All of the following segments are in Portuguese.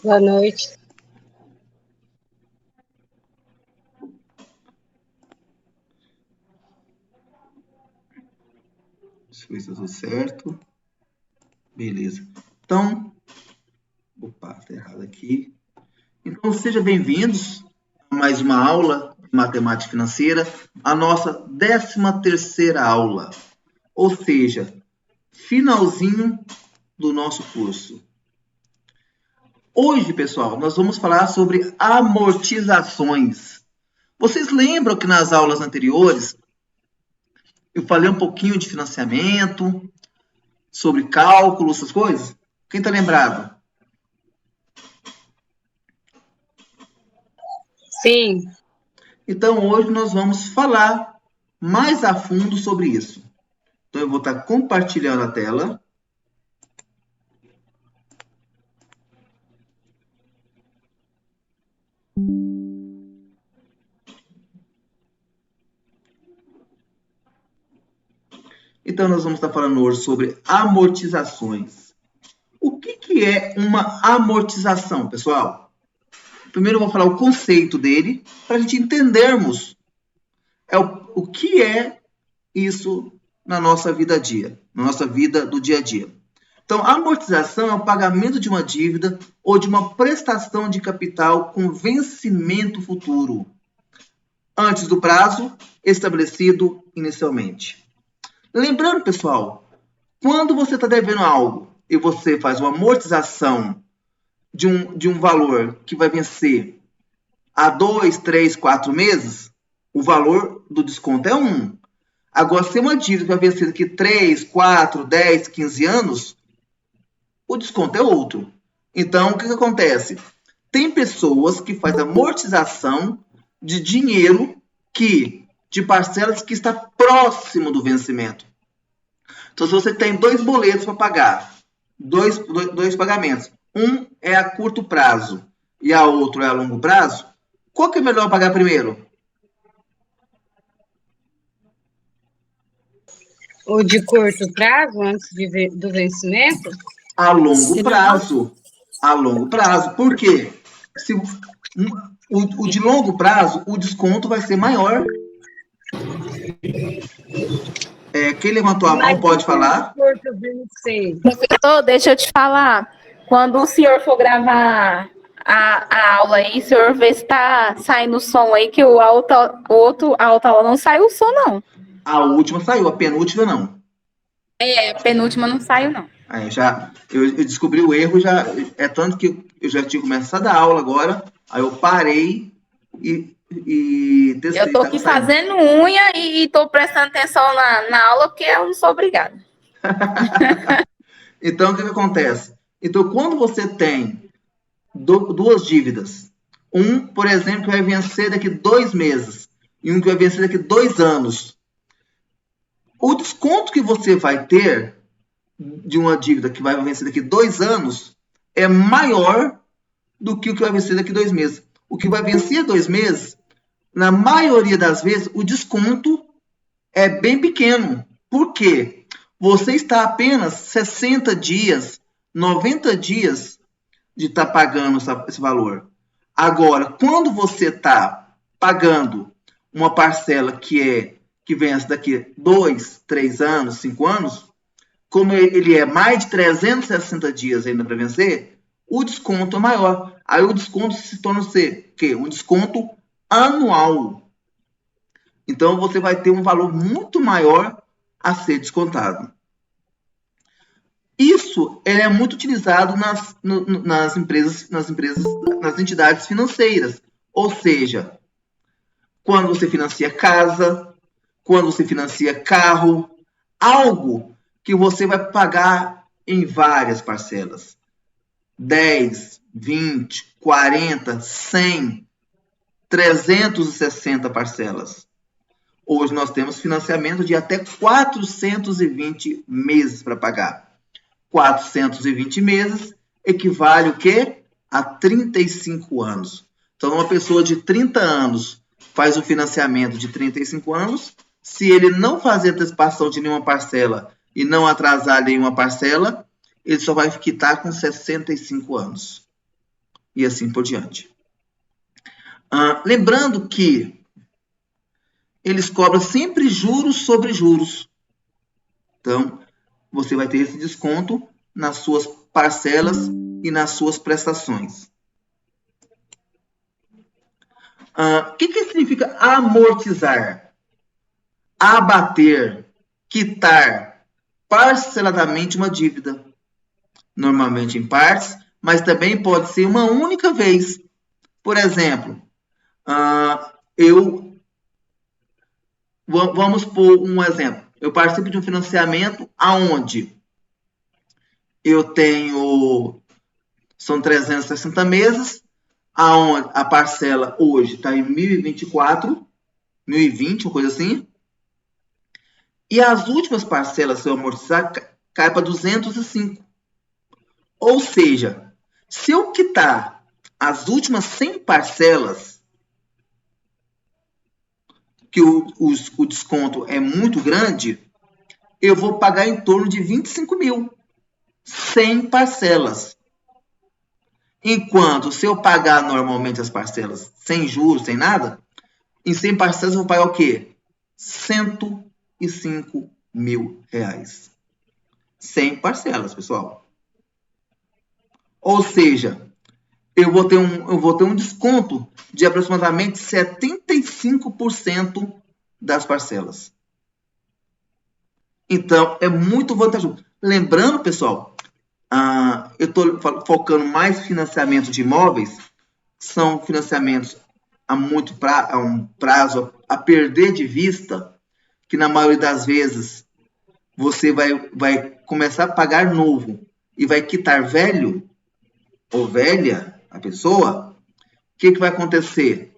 Boa noite. Deixa eu ver se tá tudo certo. Beleza. Então, opa, tá errado aqui. Então, sejam bem-vindos a mais uma aula de matemática financeira, a nossa 13ª aula, ou seja, finalzinho do nosso curso. Hoje, pessoal, nós vamos falar sobre amortizações. Vocês lembram que nas aulas anteriores eu falei um pouquinho de financiamento, sobre cálculo, essas coisas? Quem está lembrado? Sim. Então, hoje nós vamos falar mais a fundo sobre isso. Então, eu vou estar compartilhando a tela. Então, nós vamos estar falando hoje sobre amortizações. O que é uma amortização, pessoal? Primeiro eu vou falar o conceito dele, para a gente entendermos o que é isso na nossa vida a dia, na nossa vida do dia a dia. Então, a amortização é o pagamento de uma dívida ou de uma prestação de capital com vencimento futuro, antes do prazo estabelecido inicialmente. Lembrando, pessoal, quando você está devendo algo e você faz uma amortização de um valor que vai vencer a 2, 3, 4 meses, o valor do desconto é 1. Agora, se uma dívida vai vencer daqui 3, 4, 10, 15 anos, o desconto é outro. Então, o que acontece? Tem pessoas que fazem amortização de dinheiro de parcelas que está próximo do vencimento. Então, se você tem 2 boletos para pagar, dois pagamentos, um é a curto prazo e a outro é a longo prazo, qual que é melhor pagar primeiro? O de curto prazo, antes do vencimento? A longo prazo. A longo prazo. Por quê? Se o de longo prazo, o desconto vai ser maior. Quem levantou a mão pode falar. Professor, deixa eu te falar. Quando o senhor for gravar a aula aí, o senhor vê se tá saindo o som aí, que a outra aula não saiu o som, não. A última saiu, a penúltima não. A penúltima não saiu, não. Aí eu descobri o erro, é tanto que eu já tinha começado a aula agora, aí eu parei e testei. Eu tô aqui fazendo unha e tô prestando atenção na aula, porque eu não sou obrigada. Então, o que acontece? Então, quando você tem duas dívidas, um, por exemplo, que vai vencer daqui 2 meses e um que vai vencer daqui 2 anos, o desconto que você vai ter de uma dívida que vai vencer daqui 2 anos é maior do que o que vai vencer daqui 2 meses. O que vai vencer 2 meses, na maioria das vezes, o desconto é bem pequeno. Por quê? Você está apenas 60 dias, 90 dias de estar pagando esse valor. Agora, quando você está pagando uma parcela que vence daqui 2, 3 anos, 5 anos, como ele é mais de 360 dias ainda para vencer, o desconto é maior. Aí o desconto se torna ser um desconto anual. Então você vai ter um valor muito maior a ser descontado. Isso é muito utilizado nas entidades financeiras. Ou seja, quando você financia casa, quando você financia carro, algo que você vai pagar em várias parcelas. 10, 20, 40, 100, 360 parcelas. Hoje nós temos financiamento de até 420 meses para pagar. 420 meses equivale o quê? A 35 anos. Então, uma pessoa de 30 anos faz um financiamento de 35 anos. Se ele não fazer antecipação de nenhuma parcela e não atrasar nenhuma parcela, ele só vai quitar com 65 anos. e assim por diante. Lembrando que eles cobram sempre juros sobre juros. Então, você vai ter esse desconto nas suas parcelas e nas suas prestações. O que significa amortizar? Abater, quitar parceladamente uma dívida. Normalmente em partes, mas também pode ser uma única vez. Por exemplo, vamos por um exemplo. Eu participo de um financiamento aonde eu tenho, são 360 meses, aonde a parcela hoje está em 1024, 1020, uma coisa assim. E as últimas parcelas, se eu amortizar, cai para 205. Ou seja, se eu quitar as últimas 100 parcelas, que o desconto é muito grande, eu vou pagar em torno de 25 mil. 100 parcelas. Enquanto, se eu pagar normalmente as parcelas sem juros, sem nada, em 100 parcelas eu vou pagar o quê? 105 mil reais. 100 parcelas, pessoal. Ou seja, eu vou ter um desconto de aproximadamente 75% das parcelas. Então, é muito vantajoso. Lembrando, pessoal, eu estou focando mais em financiamento de imóveis, são financiamentos a um prazo a perder de vista, que na maioria das vezes você vai começar a pagar novo e vai quitar velho ou velha a pessoa. O que vai acontecer?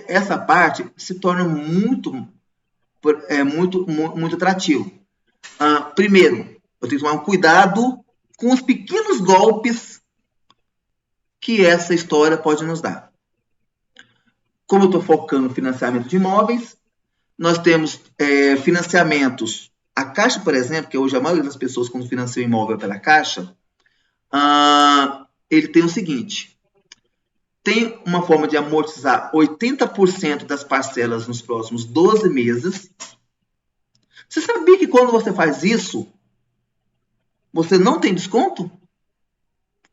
Essa parte se torna muito atrativo. Primeiro, eu tenho que tomar um cuidado com os pequenos golpes que essa história pode nos dar. Como eu estou focando no financiamento de imóveis, nós temos financiamentos. A Caixa, por exemplo, que hoje a maioria das pessoas, quando financia um imóvel pela Caixa, ele tem o seguinte: tem uma forma de amortizar 80% das parcelas nos próximos 12 meses. Você sabia que quando você faz isso, você não tem desconto?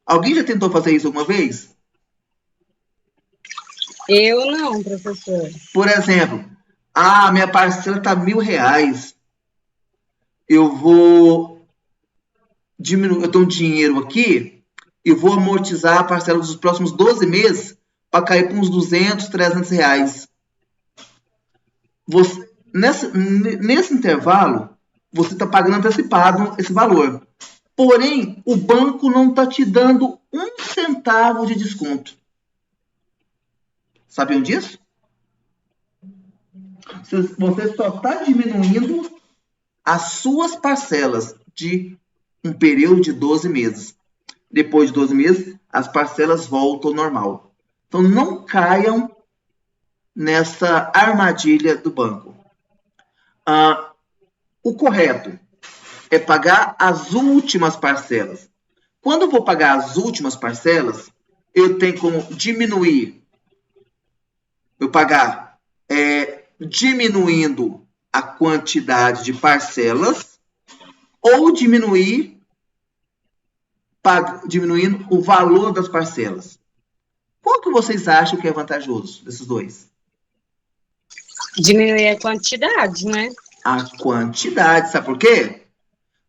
Alguém já tentou fazer isso alguma vez? Eu não, professor. Por exemplo, minha parcela está R$1.000. Eu vou diminuir, eu tenho um dinheiro aqui e vou amortizar a parcela dos próximos 12 meses para cair para uns R$200, R$300. Nesse intervalo, você está pagando antecipado esse valor. Porém, o banco não está te dando 1 centavo de desconto. Sabiam disso? Você só está diminuindo as suas parcelas de um período de 12 meses. Depois de 12 meses, as parcelas voltam ao normal. Então, não caiam nessa armadilha do banco. O correto é pagar as últimas parcelas. Quando eu vou pagar as últimas parcelas, eu tenho como diminuir. Eu pagar diminuindo a quantidade de parcelas ou diminuindo o valor das parcelas. Qual que vocês acham que é vantajoso desses dois? Diminuir a quantidade, né? A quantidade, sabe por quê?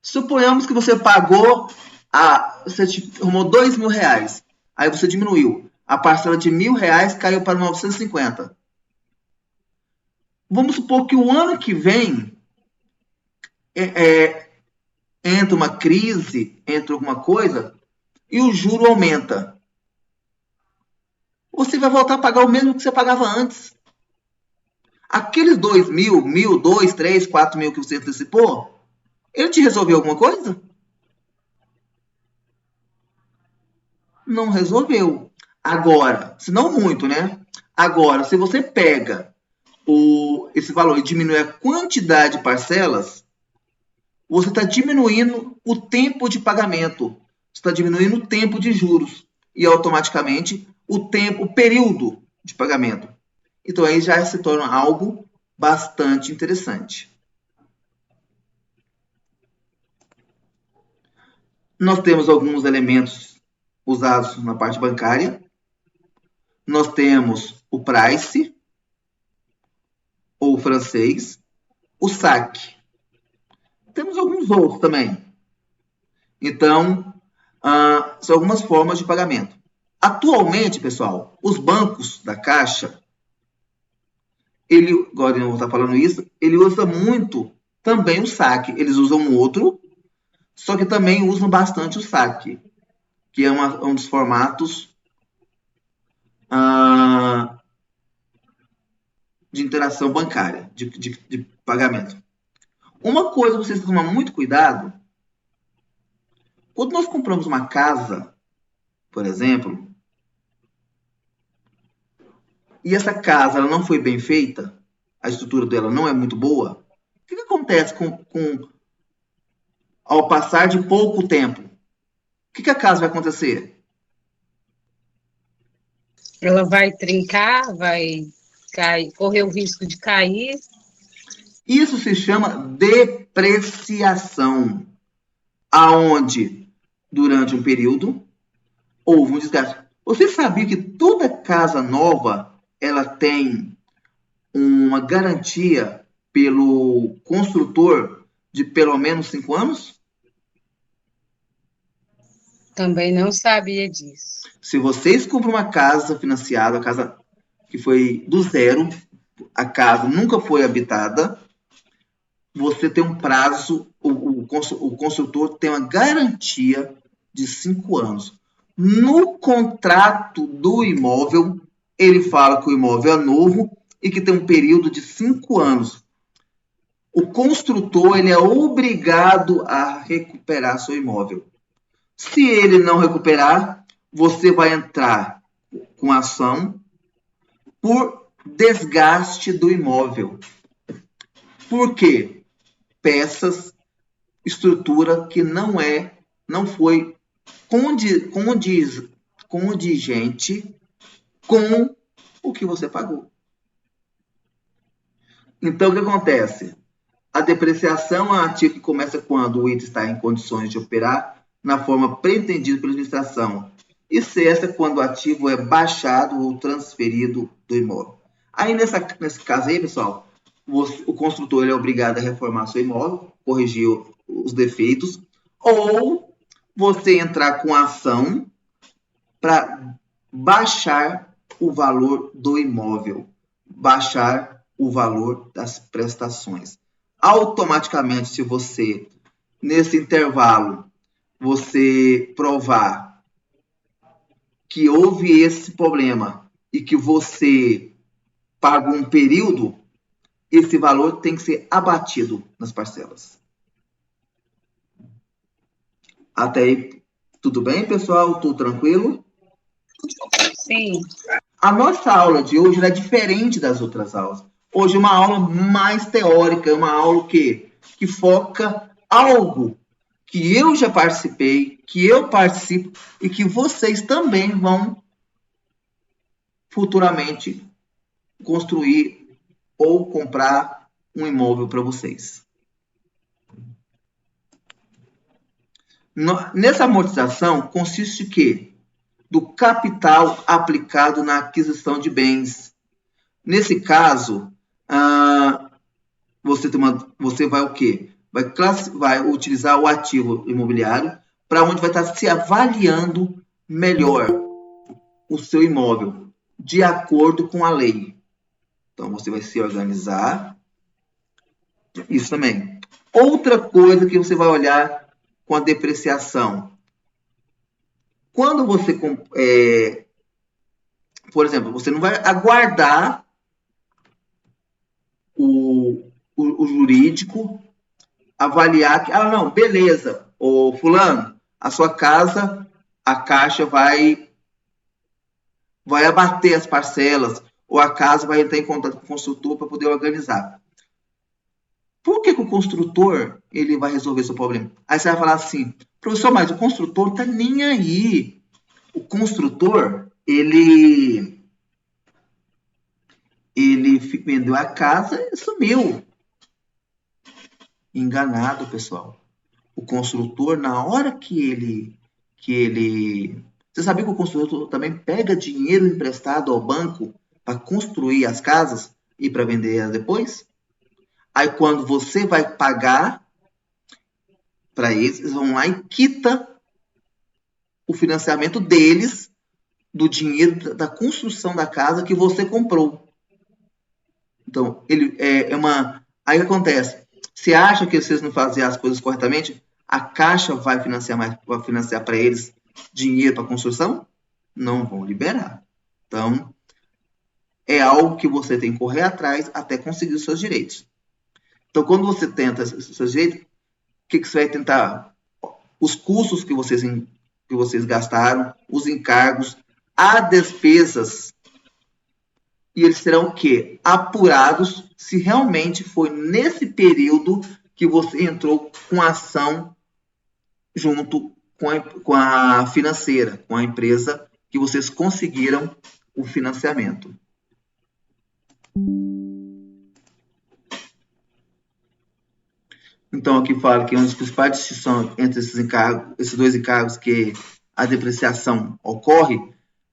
Suponhamos que você pagou, você arrumou R$2.000, aí você diminuiu. A parcela de R$1.000 caiu para 950. Vamos supor que o ano que vem entra uma crise, entra alguma coisa, e o juro aumenta. Você vai voltar a pagar o mesmo que você pagava antes. Aqueles 2.000, 1.000, 2, 3, 4 mil que você antecipou, ele te resolveu alguma coisa? Não resolveu. Agora, se não muito, né? Agora, se você pega esse valor e diminui a quantidade de parcelas, você está diminuindo o tempo de pagamento. está diminuindo o tempo de juros e automaticamente o período de pagamento. Então aí já se torna algo bastante interessante. Nós temos alguns elementos usados na parte bancária. Nós temos o price, ou francês, o saque. Temos alguns outros também. Então, são algumas formas de pagamento. Atualmente, pessoal, os bancos da Caixa, agora eu vou estar falando isso, ele usa muito também o saque. Eles usam outro, só que também usam bastante o saque, que é um dos formatos de interação bancária, de pagamento. Uma coisa que vocês tomam muito cuidado, quando nós compramos uma casa, por exemplo, e essa casa ela não foi bem feita, a estrutura dela não é muito boa, o que acontece ao passar de pouco tempo? O que a casa vai acontecer? Ela vai trincar, vai cair, correr o risco de cair. Isso se chama depreciação, aonde durante um período houve um desgaste. Você sabia que toda casa nova ela tem uma garantia pelo construtor de pelo menos 5 anos? Também não sabia disso. Se vocês compram uma casa financiada, a casa que foi do zero, a casa nunca foi habitada, você tem um prazo, o construtor tem uma garantia de 5 anos. No contrato do imóvel, ele fala que o imóvel é novo e que tem um período de 5 anos. O construtor ele é obrigado a recuperar seu imóvel. Se ele não recuperar, você vai entrar com ação por desgaste do imóvel. Por quê? Peças, estrutura que não foi condigente com o que você pagou. Então, o que acontece? A depreciação é um ativo que começa quando o item está em condições de operar na forma pretendida pela administração. E cessa quando o ativo é baixado ou transferido do imóvel. Aí, nesse caso aí, pessoal, o construtor ele é obrigado a reformar seu imóvel, corrigir os defeitos, ou você entrar com ação para baixar o valor do imóvel, baixar o valor das prestações. Automaticamente, se você, nesse intervalo, você provar que houve esse problema e que você paga um período, esse valor tem que ser abatido nas parcelas. Até aí, tudo bem, pessoal? Tudo tranquilo? Sim. A nossa aula de hoje é diferente das outras aulas. Hoje é uma aula mais teórica, é uma aula que foca algo que eu já participei, que eu participo e que vocês também vão futuramente construir ou comprar um imóvel para vocês. Nessa amortização consiste o quê? Do capital aplicado na aquisição de bens. Nesse caso, você vai o quê? Vai utilizar o ativo imobiliário para onde vai estar se avaliando melhor o seu imóvel, de acordo com a lei. Então, você vai se organizar. Isso também. Outra coisa que você vai olhar com a depreciação. Quando você, por exemplo, você não vai aguardar o jurídico avaliar que, não, beleza, ô fulano, a sua casa, a Caixa vai abater as parcelas, ou a casa vai entrar em contato com o construtor para poder organizar. Por que o construtor ele vai resolver seu problema? Aí você vai falar assim, Professor, mas o construtor tá nem aí. O construtor, ele vendeu a casa e sumiu. Enganado, pessoal. O construtor, na hora Você sabia que o construtor também pega dinheiro emprestado ao banco para construir as casas e para vender depois? Aí quando você vai pagar para eles vão lá e quita o financiamento deles do dinheiro da construção da casa que você comprou. Então, ele é uma. Aí o que acontece? Você acha que vocês não fazem as coisas corretamente? A Caixa vai financiar para eles dinheiro para construção? Não vão liberar. Então, é algo que você tem que correr atrás até conseguir os seus direitos. Então, quando você tenta os seus direitos, o que você vai tentar? Os custos que vocês gastaram, os encargos, as despesas, e eles serão o quê? Apurados se realmente foi nesse período que você entrou com a ação junto com a financeira, com a empresa, que vocês conseguiram o financiamento. Então, aqui fala que uma das principais distinções entre esses dois encargos que a depreciação ocorre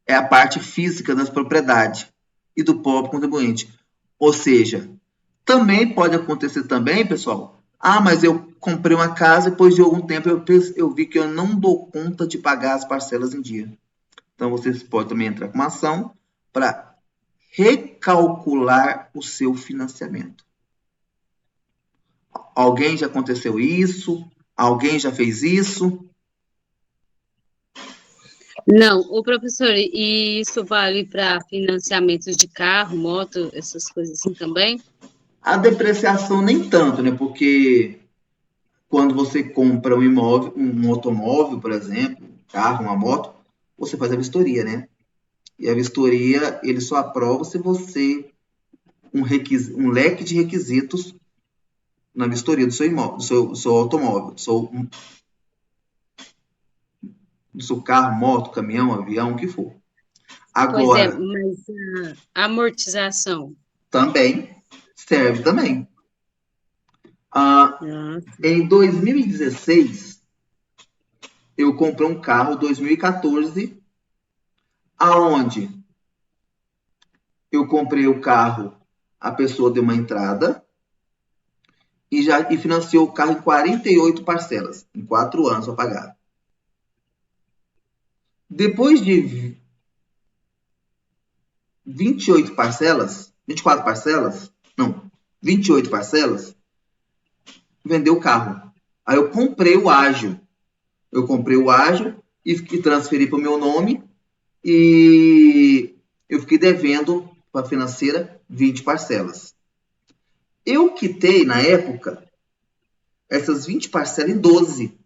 é a parte física das propriedades e do próprio contribuinte. Ou seja, também pode acontecer também, pessoal, mas eu comprei uma casa e depois de algum tempo eu vi que eu não dou conta de pagar as parcelas em dia. Então, vocês podem também entrar com uma ação para recalcular o seu financiamento. Alguém já aconteceu isso? Alguém já fez isso? Não, o professor, e isso vale para financiamentos de carro, moto, essas coisas assim também? A depreciação nem tanto, né? Porque quando você compra um imóvel, um automóvel, por exemplo, um carro, uma moto, você faz a vistoria, né? E a vistoria, ele só aprova se você um leque de requisitos na vistoria do seu imóvel, do seu automóvel, do seu carro, moto, caminhão, avião, o que for. Agora, Pois é, mas a amortização? também serve também. Em 2016, eu comprei um carro 2014, aonde eu comprei o carro, a pessoa deu uma entrada e financiou o carro em 48 parcelas, em 4 anos a pagar. Depois de 28 parcelas, 24 parcelas, não, 28 parcelas, vendeu o carro. Aí eu comprei o ágil. E transferi para o meu nome e eu fiquei devendo para a financeira 20 parcelas. Eu quitei, na época, essas 20 parcelas em 12.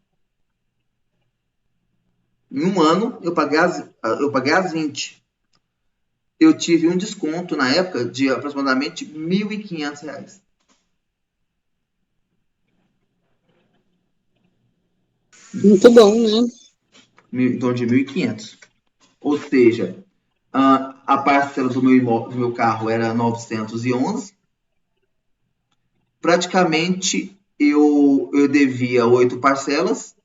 Em um ano, eu paguei as 20. Eu tive um desconto, na época, de aproximadamente R$ 1.500. Muito bom, né? Em torno de 1.500. Ou seja, a parcela do meu carro era 911. Praticamente, eu devia 8 parcelas.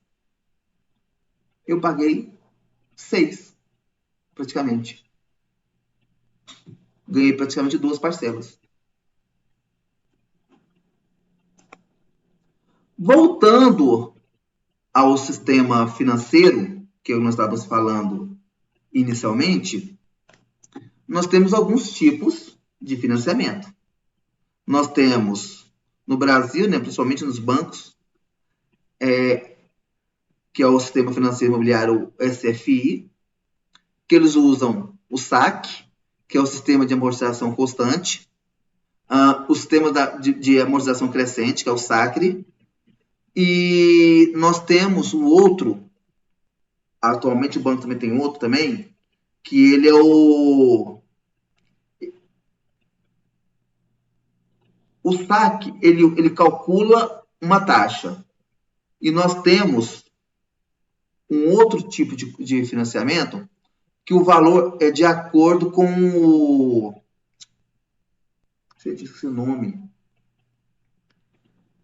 Eu paguei 6, praticamente. Ganhei praticamente 2 parcelas. Voltando ao sistema financeiro, que nós estávamos falando inicialmente, nós temos alguns tipos de financiamento. Nós temos, no Brasil, né, principalmente nos bancos, que é o Sistema Financeiro Imobiliário, o SFI, que eles usam o SAC, que é o Sistema de Amortização Constante, o Sistema de Amortização Crescente, que é o SACRE, e nós temos o outro, atualmente o banco também tem outro também, que ele é o SAC, ele calcula uma taxa. E nós temos um outro tipo de financiamento que o valor é de acordo com o... Você disse o nome.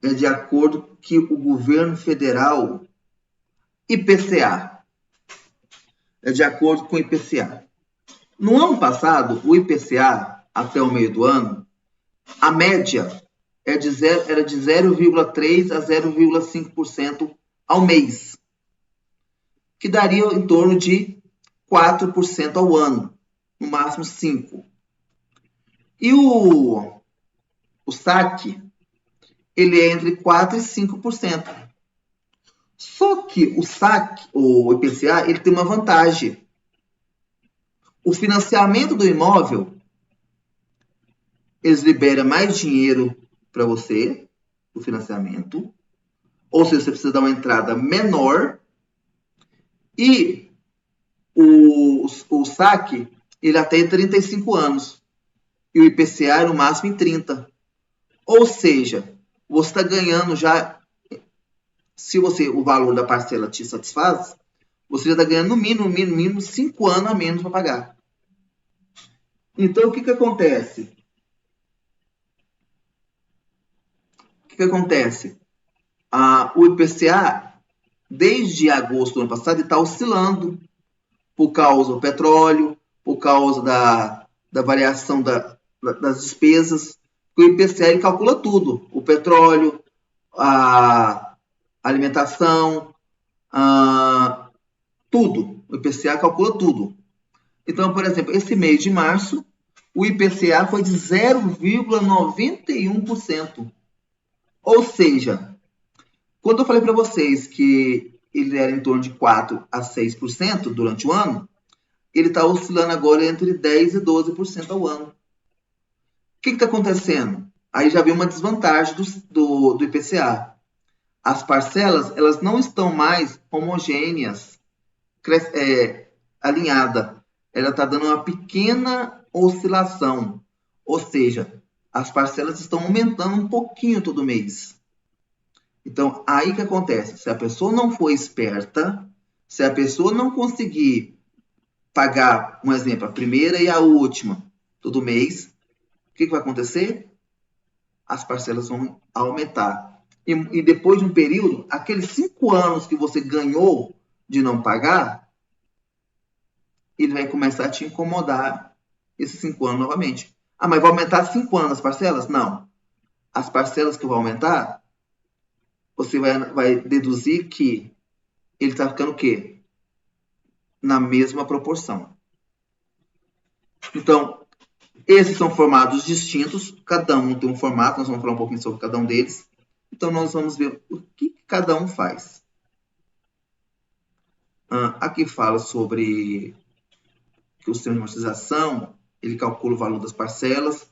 É de acordo que o governo federal... IPCA. É de acordo com o IPCA. No ano passado, o IPCA, até o meio do ano, a média era de 0,3% a 0,5% ao mês, que daria em torno de 4% ao ano, no máximo 5%. E o saque, ele é entre 4% e 5%. Só que o saque, o IPCA, ele tem uma vantagem. O financiamento do imóvel, eles liberam mais dinheiro para você, o financiamento, ou seja, você precisa dar uma entrada menor, e o saque, ele até em 35 anos, e o IPCA é no máximo em 30. Ou seja, você está ganhando já, se o valor da parcela te satisfaz, você já está ganhando no mínimo 5 anos a menos para pagar. Então, o que acontece? O IPCA, desde agosto do ano passado, está oscilando por causa do petróleo, por causa da variação das despesas. O IPCA ele calcula tudo: o petróleo, a alimentação, tudo. O IPCA calcula tudo. Então, por exemplo, esse mês de março, o IPCA foi de 0,91%. Ou seja, quando eu falei para vocês que ele era em torno de 4% a 6% durante o ano, ele está oscilando agora entre 10% e 12% ao ano. O que está acontecendo? Aí já vem uma desvantagem do IPCA. As parcelas, elas não estão mais homogêneas, alinhada. Ela está dando uma pequena oscilação. Ou seja, as parcelas estão aumentando um pouquinho todo mês. Então, aí que acontece? Se a pessoa não for esperta, se a pessoa não conseguir pagar, um exemplo, a primeira e a última todo mês, o que vai acontecer? As parcelas vão aumentar. E depois de um período, aqueles 5 anos que você ganhou de não pagar, ele vai começar a te incomodar esses 5 anos novamente. Ah, mas vai aumentar 5 anos as parcelas? Não. As parcelas que vão aumentar, você vai deduzir que ele está ficando o quê? Na mesma proporção. Então, esses são formatos distintos, cada um tem um formato, nós vamos falar um pouquinho sobre cada um deles. Então, nós vamos ver o que cada um faz. Aqui fala sobre que o sistema de amortização, ele calcula o valor das parcelas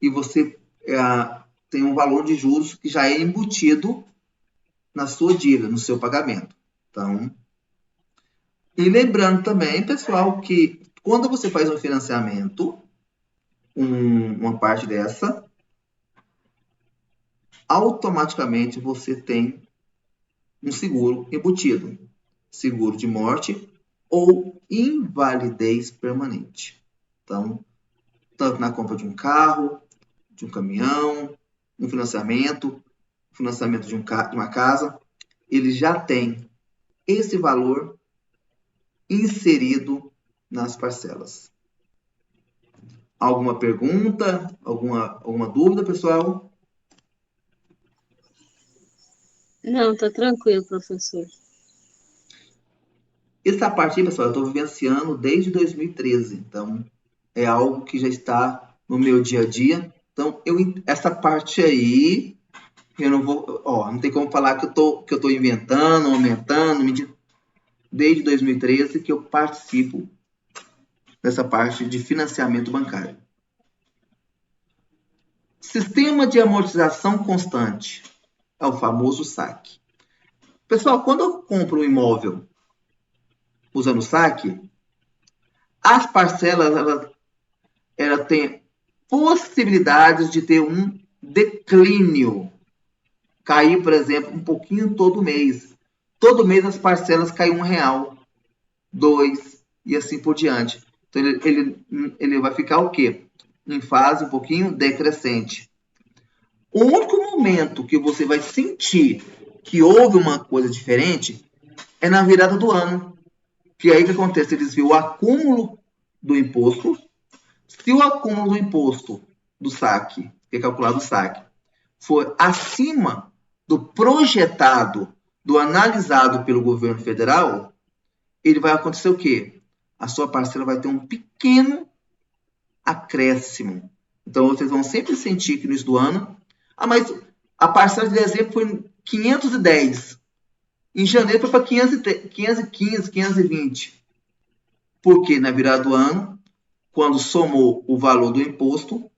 e você tem um valor de juros que já é embutido na sua dívida, no seu pagamento. Então, e lembrando também, pessoal, que quando você faz um financiamento, uma parte dessa, automaticamente você tem um seguro embutido. Seguro de morte ou invalidez permanente. Então, tanto na compra de um carro, de um caminhão, um financiamento de uma casa, ele já tem esse valor inserido nas parcelas. Alguma pergunta? Alguma dúvida, pessoal? Não, tá tranquilo, professor. Essa parte aí, pessoal, eu estou vivenciando desde 2013. Então, é algo que já está no meu dia a dia. Então, essa parte aí, eu não vou... não tem como falar que eu tô inventando, aumentando, medindo. Desde 2013 que eu participo dessa parte de financiamento bancário. Sistema de amortização constante. É o famoso saque. Pessoal, quando eu compro um imóvel usando saque, as parcelas ela tem possibilidades de ter um declínio. Cair, por exemplo, um pouquinho todo mês. todo mês as parcelas caem R$1, 2 e assim por diante. Então, ele vai ficar o quê? Em fase um pouquinho decrescente. O único momento que você vai sentir que houve uma coisa diferente é na virada do ano. Que aí o que acontece? Eles viram o acúmulo do imposto. Se o acúmulo do imposto do saque, que é calculado o saque, for acima do projetado, do analisado pelo governo federal, ele vai acontecer o quê? A sua parcela vai ter um pequeno acréscimo. Então, vocês vão sempre sentir que no início do ano, mas a parcela de dezembro foi 510. Em janeiro foi para 515, 520. Porque na virada do ano, quando somou o valor do imposto,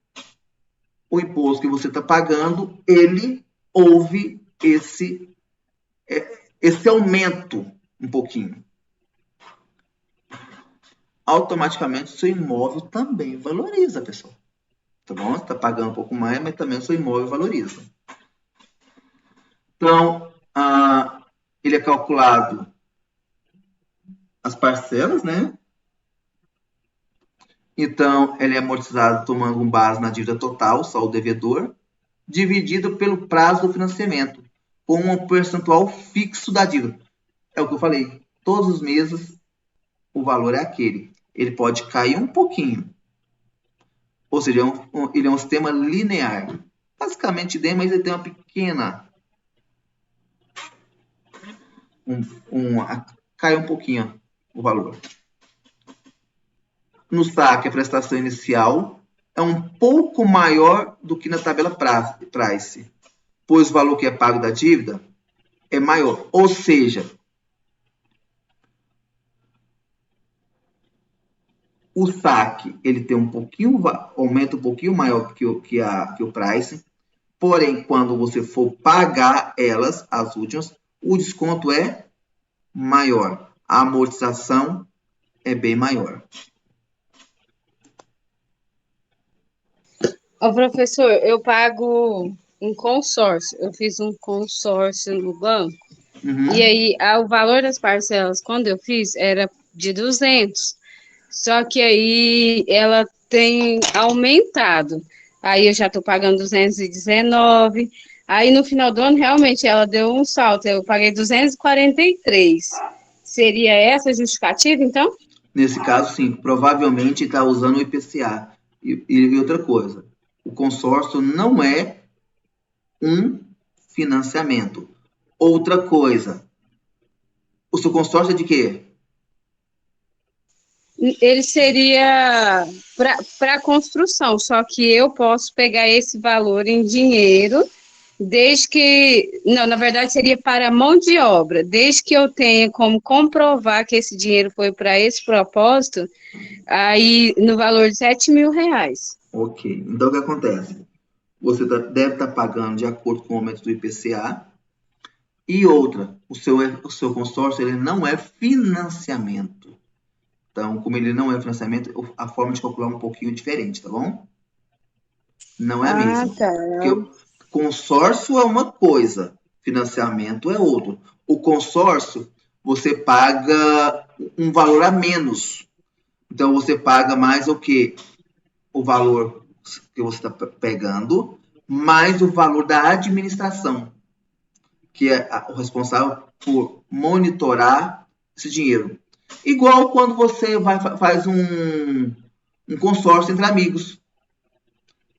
o imposto que você está pagando, houve esse aumento um pouquinho. Automaticamente, seu imóvel também valoriza, pessoal. Tá bom? Você está pagando um pouco mais, mas também o seu imóvel valoriza. Então, ele é calculado as parcelas, né? Então, ele é amortizado tomando com base na dívida total, saldo devedor, dividido pelo prazo do financiamento, com um percentual fixo da dívida. É o que eu falei. Todos os meses, o valor é aquele. Ele pode cair um pouquinho. Ou seja, ele é um sistema linear. Basicamente, mas ele tem uma pequena... cai um pouquinho o valor. No saque, a prestação inicial é um pouco maior do que na tabela price, pois o valor que é pago da dívida é maior. Ou seja, o saque ele tem aumenta um pouquinho maior que o price, porém, quando você for pagar as últimas, o desconto é maior. A amortização é bem maior. Ô, professor, eu pago um consórcio. Eu fiz um consórcio no banco. Uhum. E aí, o valor das parcelas, quando eu fiz, era de 200. Só que aí ela tem aumentado. Aí eu já estou pagando 219. Aí no final do ano, realmente, ela deu um salto. Eu paguei 243. Seria essa a justificativa, então? Nesse caso, sim. Provavelmente está usando o IPCA. E outra coisa, o consórcio não é um financiamento. Outra coisa, o seu consórcio é de quê? Ele seria para construção, só que eu posso pegar esse valor em dinheiro, desde que... Não, na verdade, seria para mão de obra, desde que eu tenha como comprovar que esse dinheiro foi para esse propósito, aí no valor de R$7.000. Ok. Então, o que acontece? Você deve estar pagando de acordo com o aumento do IPCA. E outra, o seu consórcio ele não é financiamento. Então, como ele não é financiamento, a forma de calcular é um pouquinho diferente, tá bom? Não é a mesma. Tá. Porque consórcio é uma coisa, financiamento é outro. O consórcio, você paga um valor a menos. Então, você paga mais o quê? O valor que você está pegando, mais o valor da administração, que é o responsável por monitorar esse dinheiro. Igual quando você faz um consórcio entre amigos.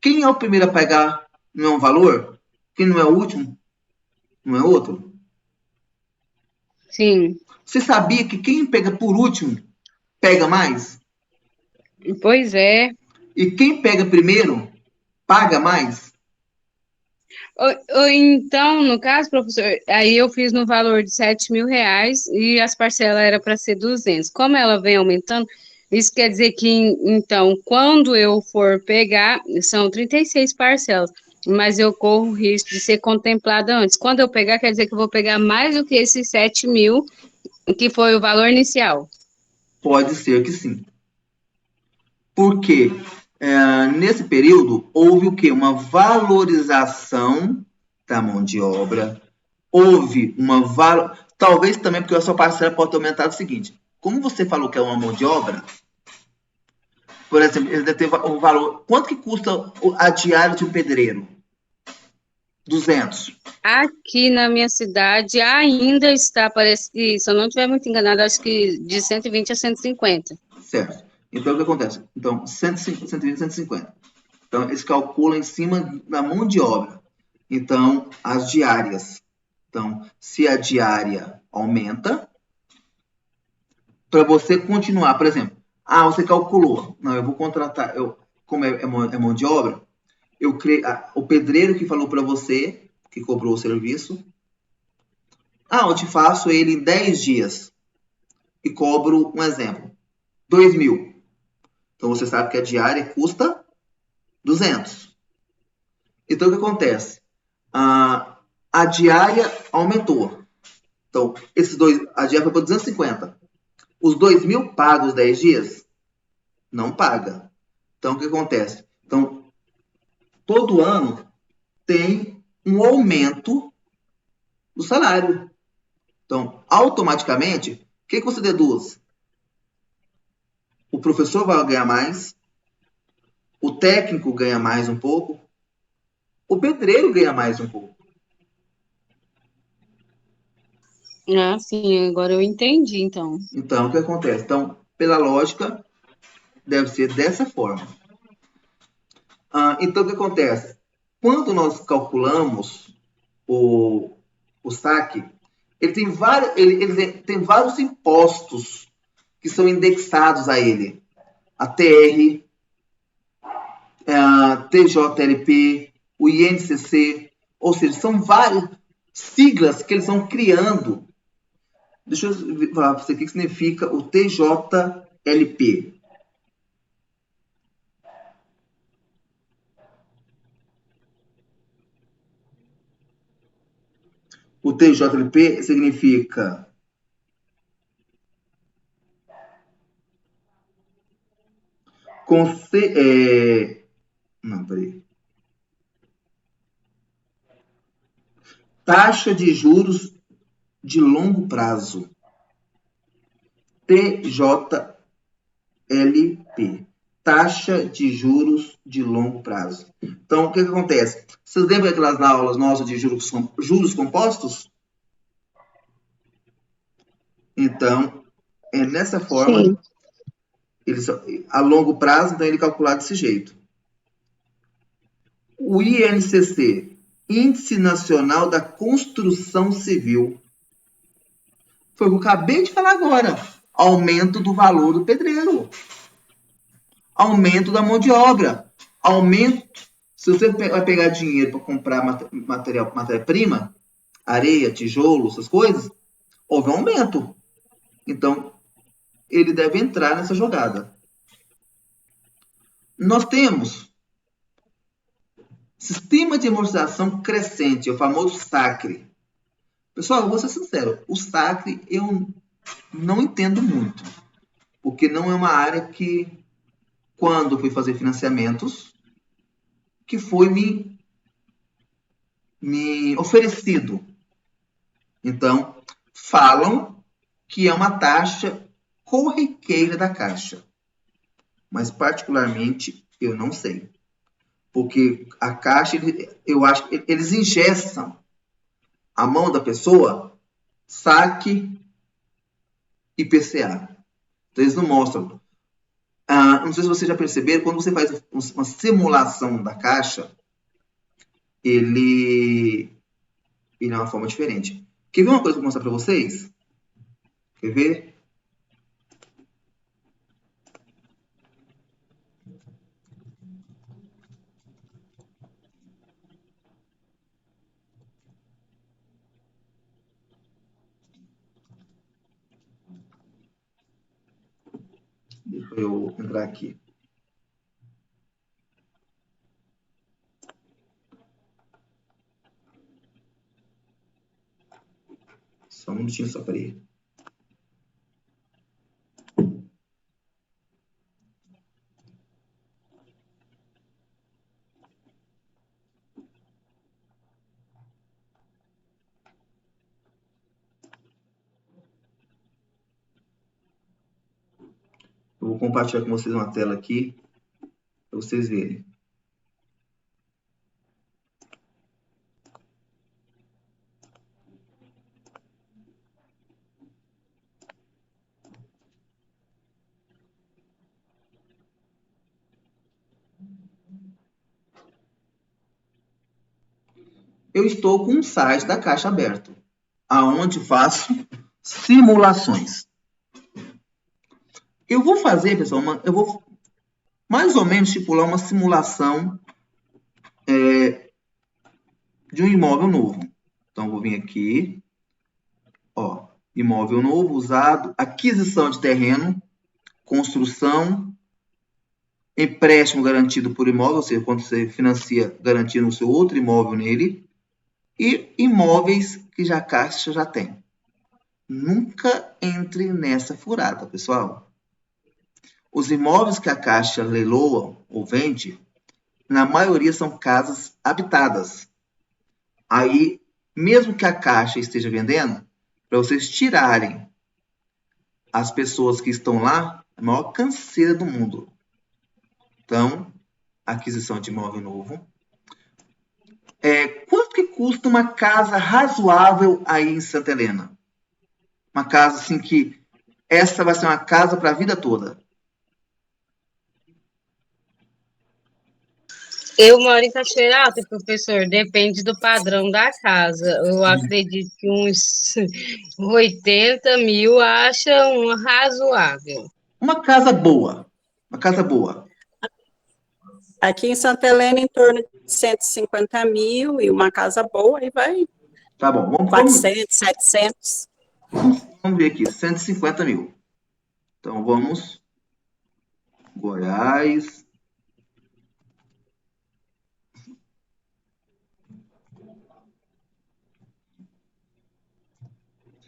Quem é o primeiro a pagar não é um valor? Quem não é o último? Não é outro? Sim. Você sabia que quem pega por último pega mais? Pois é. E quem pega primeiro paga mais? Então, no caso, professor, aí eu fiz no valor de R$7.000 e as parcelas eram para ser 200. Como ela vem aumentando, isso quer dizer que, então, quando eu for pegar, são 36 parcelas, mas eu corro o risco de ser contemplada antes. Quando eu pegar, quer dizer que eu vou pegar mais do que esses 7.000, que foi o valor inicial. Pode ser que sim. Porque nesse período houve o quê? Uma valorização da mão de obra, houve Talvez também porque a sua parcela pode ter aumentado o seguinte. Como você falou que é uma mão de obra, por exemplo, ele deve ter um valor. Quanto que custa a diária de um pedreiro? 200. Aqui na minha cidade ainda está, parece que, se eu não estiver muito enganada, acho que de 120 a 150. Certo. Então, o que acontece? Então, 150, 120, 150. Então, eles calculam em cima da mão de obra. Então, as diárias. Então, se a diária aumenta, para você continuar, por exemplo, você calculou, não, eu vou contratar, como é mão de obra, o pedreiro que falou para você, que cobrou o serviço, eu te faço ele em 10 dias e cobro, um exemplo, 2.000. Então, você sabe que a diária custa 200. Então, o que acontece? A diária aumentou. Então, a diária foi para 250. Os 2.000 paga os 10 dias? Não paga. Então, o que acontece? Então, todo ano tem um aumento do salário. Então, automaticamente, o que você deduz? O professor vai ganhar mais, o técnico ganha mais um pouco, o pedreiro ganha mais um pouco. Ah, sim, agora eu entendi, então. Então, o que acontece? Então, pela lógica, deve ser dessa forma. Então, o que acontece? Quando nós calculamos o saque, ele tem vários impostos que são indexados a ele. A TR, a TJLP, o INCC, ou seja, são várias siglas que eles vão criando. Deixa eu falar para você o que significa o TJLP. O TJLP significa não, peraí. Taxa de juros de longo prazo. TJLP. Taxa de juros de longo prazo. Então, o que acontece? Vocês lembram daquelas aulas nossas de juros compostos? Então, é nessa forma, Sim. a longo prazo, então ele calcular desse jeito. O INCC, Índice Nacional da Construção Civil. Foi o que eu acabei de falar agora. Aumento do valor do pedreiro. Aumento da mão de obra. Aumento. Se você vai pegar dinheiro para comprar matéria-prima, areia, tijolo, essas coisas, houve um aumento. Então, ele deve entrar nessa jogada. Nós temos sistema de amortização crescente, o famoso SACRE. Pessoal, eu vou ser sincero, o SACRE eu não entendo muito, porque não é uma área que, quando fui fazer financiamentos, que foi me oferecido. Então, falam que é uma taxa corriqueira da Caixa, mas particularmente eu não sei. Porque a Caixa, eu acho que eles engessam a mão da pessoa, saque e PCA. Então, eles não mostram. Não sei se vocês já perceberam, quando você faz uma simulação da Caixa, ele é uma forma diferente. Quer ver uma coisa que eu vou mostrar para vocês? Quer ver? Deixa eu entrar aqui. Só um minutinho só para ir. Eu vou compartilhar com vocês uma tela aqui, para vocês verem. Eu estou com um site da Caixa aberto, aonde faço simulações. Eu vou fazer, pessoal, eu vou mais ou menos estipular uma simulação de um imóvel novo. Então, vou vir aqui, ó, imóvel novo, usado, aquisição de terreno, construção, empréstimo garantido por imóvel, ou seja, quando você financia garantindo o seu outro imóvel nele, e imóveis que a Caixa já tem. Nunca entre nessa furada, pessoal. Os imóveis que a Caixa leiloa ou vende, na maioria são casas habitadas. Aí, mesmo que a Caixa esteja vendendo, para vocês tirarem as pessoas que estão lá, é a maior canseira do mundo. Então, aquisição de imóvel novo. Quanto que custa uma casa razoável aí em Santa Helena? Uma casa assim que essa vai ser uma casa para a vida toda. Eu moro em Cachoeira Alta, professor, depende do padrão da casa. Eu acredito que uns 80 mil acha um razoável. Uma casa boa. Uma casa boa. Aqui em Santa Helena, em torno de 150 mil, e uma casa boa, aí vai Tá bom. Vamos 400, 700. Vamos ver aqui, 150 mil. Então, vamos. Goiás.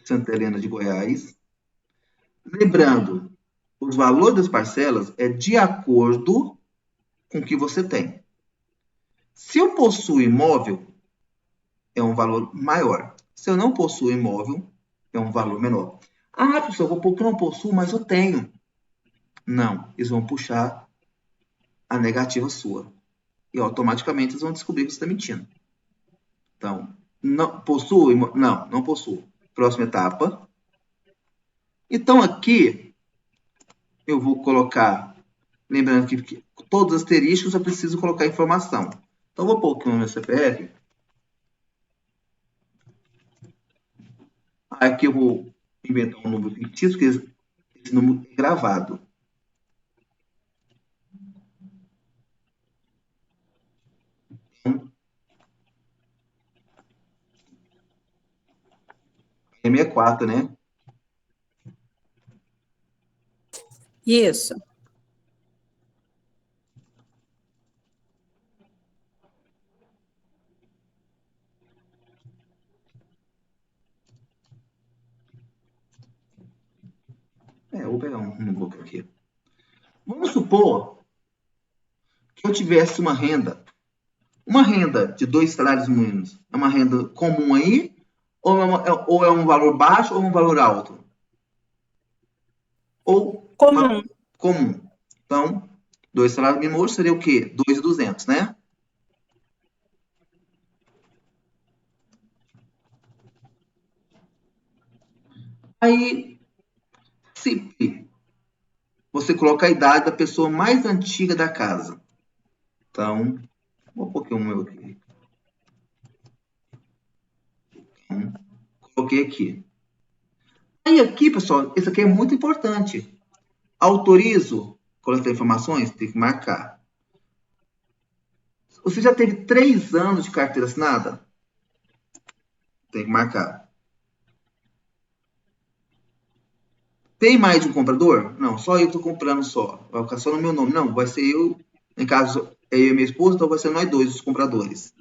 Santa Helena de Goiás. Lembrando, os valores das parcelas é de acordo com o que você tem. Se eu possuo imóvel, é um valor maior. Se eu não possuo imóvel, é um valor menor. Ah, professor, eu não possuo, mas eu tenho. Não, eles vão puxar a negativa sua. E automaticamente eles vão descobrir que você está mentindo. Então, não possuo? Não, não possuo. Próxima etapa. Então, aqui, eu vou colocar, lembrando que todos os asteriscos eu preciso colocar informação. Então, eu vou pôr aqui no meu CPF. Aqui eu vou inventar um número fictício, porque esse número é gravado. É 64, né? Isso. Eu vou pegar um número aqui. Vamos supor que eu tivesse uma renda. Uma renda de 2 salários mínimos. É uma renda comum aí? Ou é um valor baixo ou um valor alto? Ou Comum. comum. Então, 2 salários mínimos hoje seria o quê? 2.200, né? Aí, sempre você coloca a idade da pessoa mais antiga da casa. Então, vou pôr aqui o meu aqui. Então, coloquei aqui. Aí aqui, pessoal, isso aqui é muito importante. Autorizo coletar informações? Tem que marcar. Você já teve 3 anos de carteira assinada? Tem que marcar. Tem mais de um comprador? Não, só eu estou comprando só. Vai ficar só no meu nome. Não, vai ser eu. Em caso, é eu e minha esposa, então vai ser nós dois, os compradores.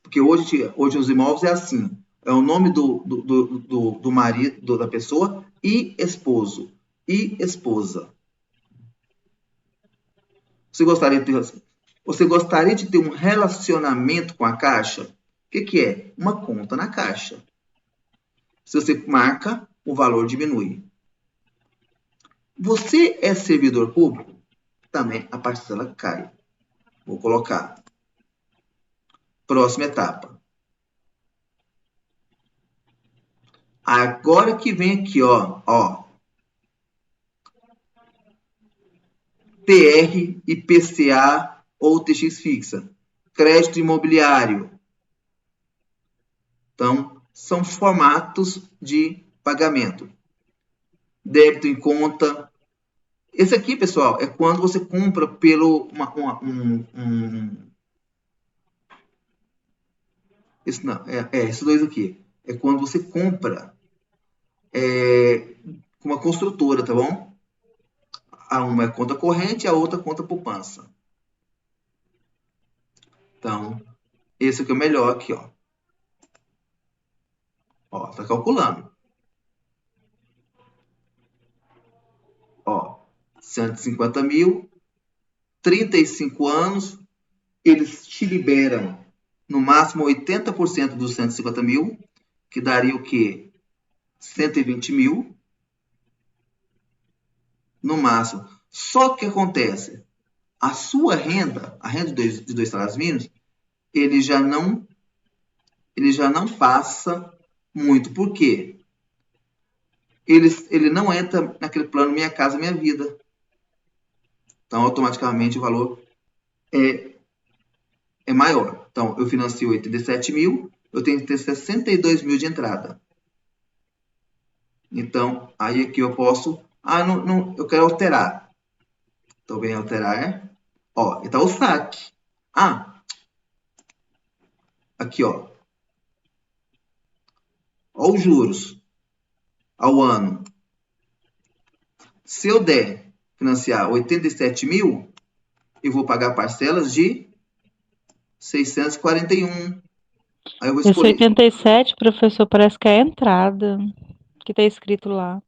Porque hoje os imóveis é assim. É o nome do marido, da pessoa, e esposo. E esposa. Você gostaria de ter um relacionamento com a Caixa? O que é? Uma conta na Caixa. Se você marca, o valor diminui. Você é servidor público? Também a parcela cai. Vou colocar. Próxima etapa. Agora que vem aqui, ó. TR, IPCA ou TX fixa. Crédito imobiliário. Então, são formatos de pagamento. Débito em conta. Esse aqui, pessoal, é quando você compra pelo... Esse não, esses dois aqui. É quando você compra com uma construtora, tá bom? Uma é conta corrente, a outra é conta poupança. Então, esse aqui é o melhor aqui, ó. Ó, tá calculando. Ó, 150 mil, 35 anos, eles te liberam no máximo 80% dos 150 mil, que daria o quê? 120 mil, no máximo. Só que acontece, a sua renda, a renda de 2 salários mínimos, ele já não passa muito. Por quê? Ele não entra naquele plano Minha Casa Minha Vida. Então, automaticamente, o valor é maior. Então, eu financio 87 mil, eu tenho que ter 62 mil de entrada. Então, aí aqui eu posso... não, eu quero alterar. Então, vem alterar. Ó, então o saque. Aqui, ó. Ó os juros ao ano. Se eu der financiar 87 mil, eu vou pagar parcelas de 641. Aí eu vou Esse escolher. 87, professor, parece que é a entrada que está escrito lá.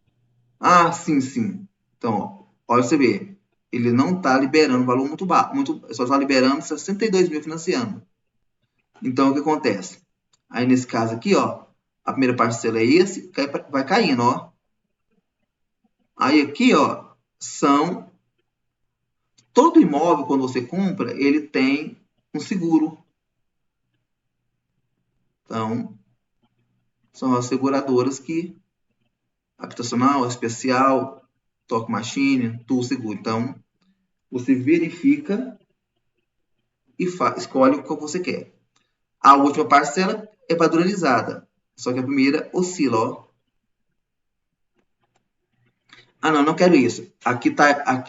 Sim. Então, olha você ver. Ele não está liberando valor muito baixo. Só está liberando 62 mil financiando. Então, o que acontece? Aí, nesse caso aqui, ó, a primeira parcela é esse, vai caindo, ó. Aí, aqui, ó, são... Todo imóvel, quando você compra, ele tem um seguro. Então, são as seguradoras que... Habitacional, especial, Toque Machine, tudo seguro. Então, você verifica e escolhe o que você quer. A última parcela é padronizada, só que a primeira oscila, ó. Não quero isso. Aqui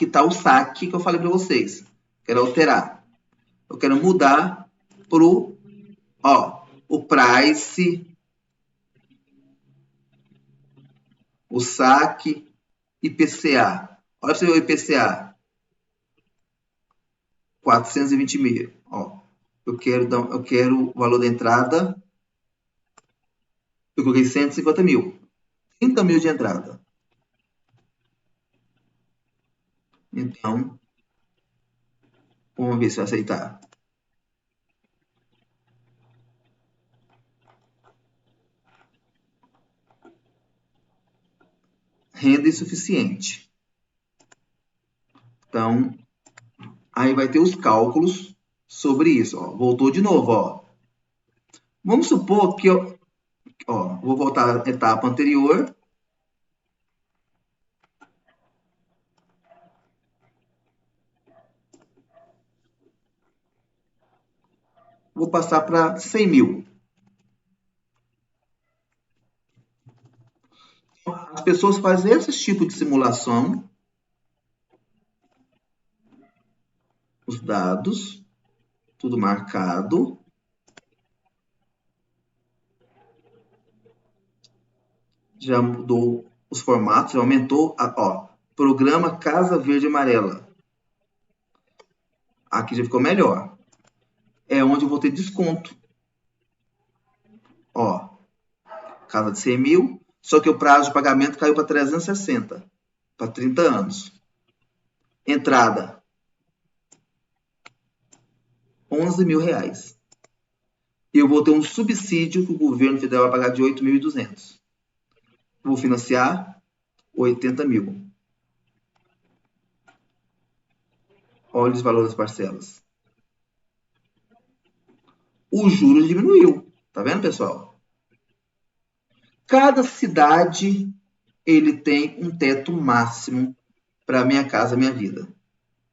tá o saque que eu falei para vocês. Quero alterar. Eu quero mudar pro, o price, o saque, IPCA. Olha para você ver o IPCA. 420 mil. Ó, eu quero o valor da entrada. Eu coloquei 150 mil. 30 mil de entrada. Então, vamos ver se vai aceitar. Renda insuficiente. Então, aí vai ter os cálculos sobre isso. Ó. Voltou de novo, ó. Vamos supor que eu... vou voltar à etapa anterior. Vou passar para 100 mil. As pessoas fazem esse tipo de simulação. Os dados. Tudo marcado. Já mudou os formatos, já aumentou. Programa Casa Verde Amarela. Aqui já ficou melhor. É onde eu vou ter desconto. Casa de 100 mil, só que o prazo de pagamento caiu para 360, para 30 anos. Entrada, R$11 mil. E eu vou ter um subsídio que o governo federal vai pagar de 8.200. Vou financiar 80 mil. Olha os valores das parcelas. O juros diminuiu. Tá vendo, pessoal? Cada cidade ele tem um teto máximo para Minha Casa Minha Vida.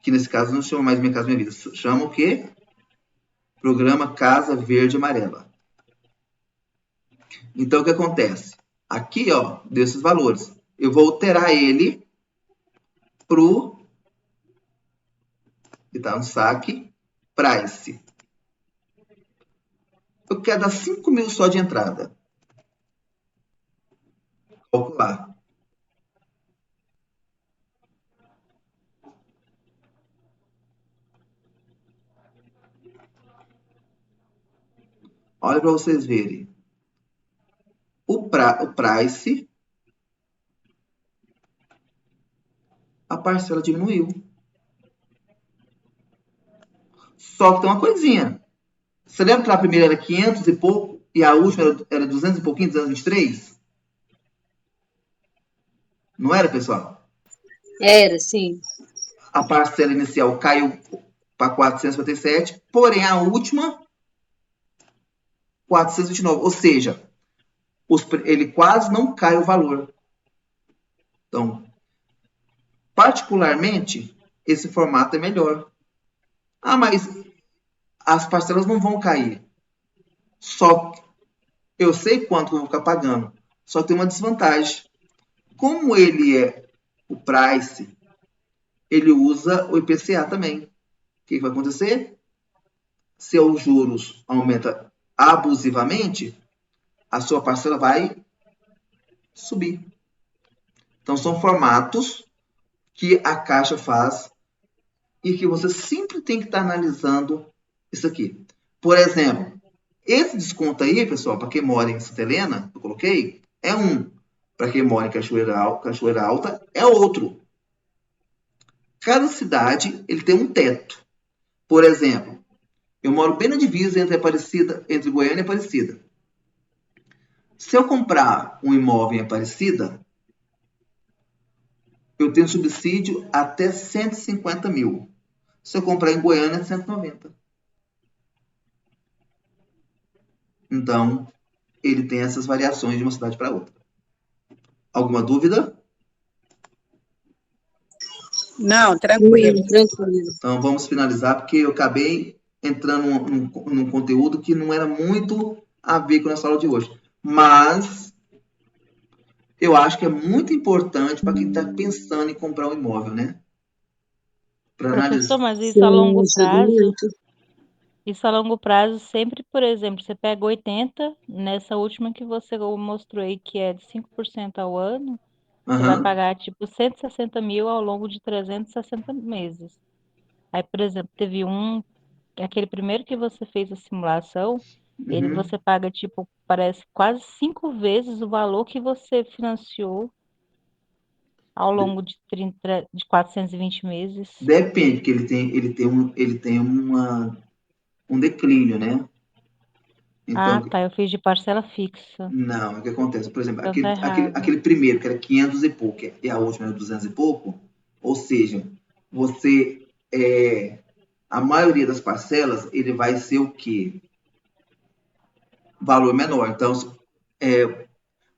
Que nesse caso não chama mais Minha Casa Minha Vida. Chama o quê? Programa Casa Verde Amarela. Então, o que acontece? Aqui, ó, deu esses valores. Eu vou alterar ele pro que tá no saque price. Eu quero dar 5 mil só de entrada. Calcular. Olha para vocês verem. O price, a parcela diminuiu. Só que tem uma coisinha. Você lembra que a primeira era 500 e pouco e a última era 200 e pouquinho, 223? Não era, pessoal? Era, sim. A parcela inicial caiu para 457, porém a última 429. Ou seja, ele quase não cai o valor. Então, particularmente, esse formato é melhor. Ah, mas as parcelas não vão cair. Só que eu sei quanto eu vou ficar pagando. Só tem uma desvantagem. Como ele é o price, ele usa o IPCA também. O que vai acontecer? Se os juros aumentam abusivamente, a sua parcela vai subir. Então, são formatos que a Caixa faz e que você sempre tem que estar analisando isso aqui. Por exemplo, esse desconto aí, pessoal, para quem mora em Santa Helena, eu coloquei, é um. Para quem mora em Cachoeira Alta, é outro. Cada cidade ele tem um teto. Por exemplo, eu moro bem na divisa entre Goiânia e Aparecida. Se eu comprar um imóvel em Aparecida, eu tenho subsídio até 150 mil. Se eu comprar em Goiânia, é 190. Então, ele tem essas variações de uma cidade para outra. Alguma dúvida? Não, tranquilo. Tranquilo. Então, vamos finalizar, porque eu acabei entrando num conteúdo que não era muito a ver com a nossa aula de hoje. Mas, eu acho que é muito importante para quem está pensando em comprar um imóvel, né? Para Professor, analisar. mas Sim, ajuda muito. isso a longo prazo sempre, por exemplo, você pega 80, nessa última que você mostrou aí, que é de 5% ao ano, você vai Aham. pagar tipo 160 mil ao longo de 360 meses. Aí, por exemplo, teve aquele primeiro que você fez a simulação, Uhum. você paga tipo, parece quase 5 vezes o valor que você financiou ao longo de 420 meses. Depende, porque ele tem um declínio, né? Ah, Então, tá, eu fiz de parcela fixa. não, o que acontece? Por exemplo, Então tá errado. aquele primeiro, que era 500 e pouco, e a última era 200 e pouco, ou seja, você, a maioria das parcelas, ele vai ser o quê? Valor menor. Então,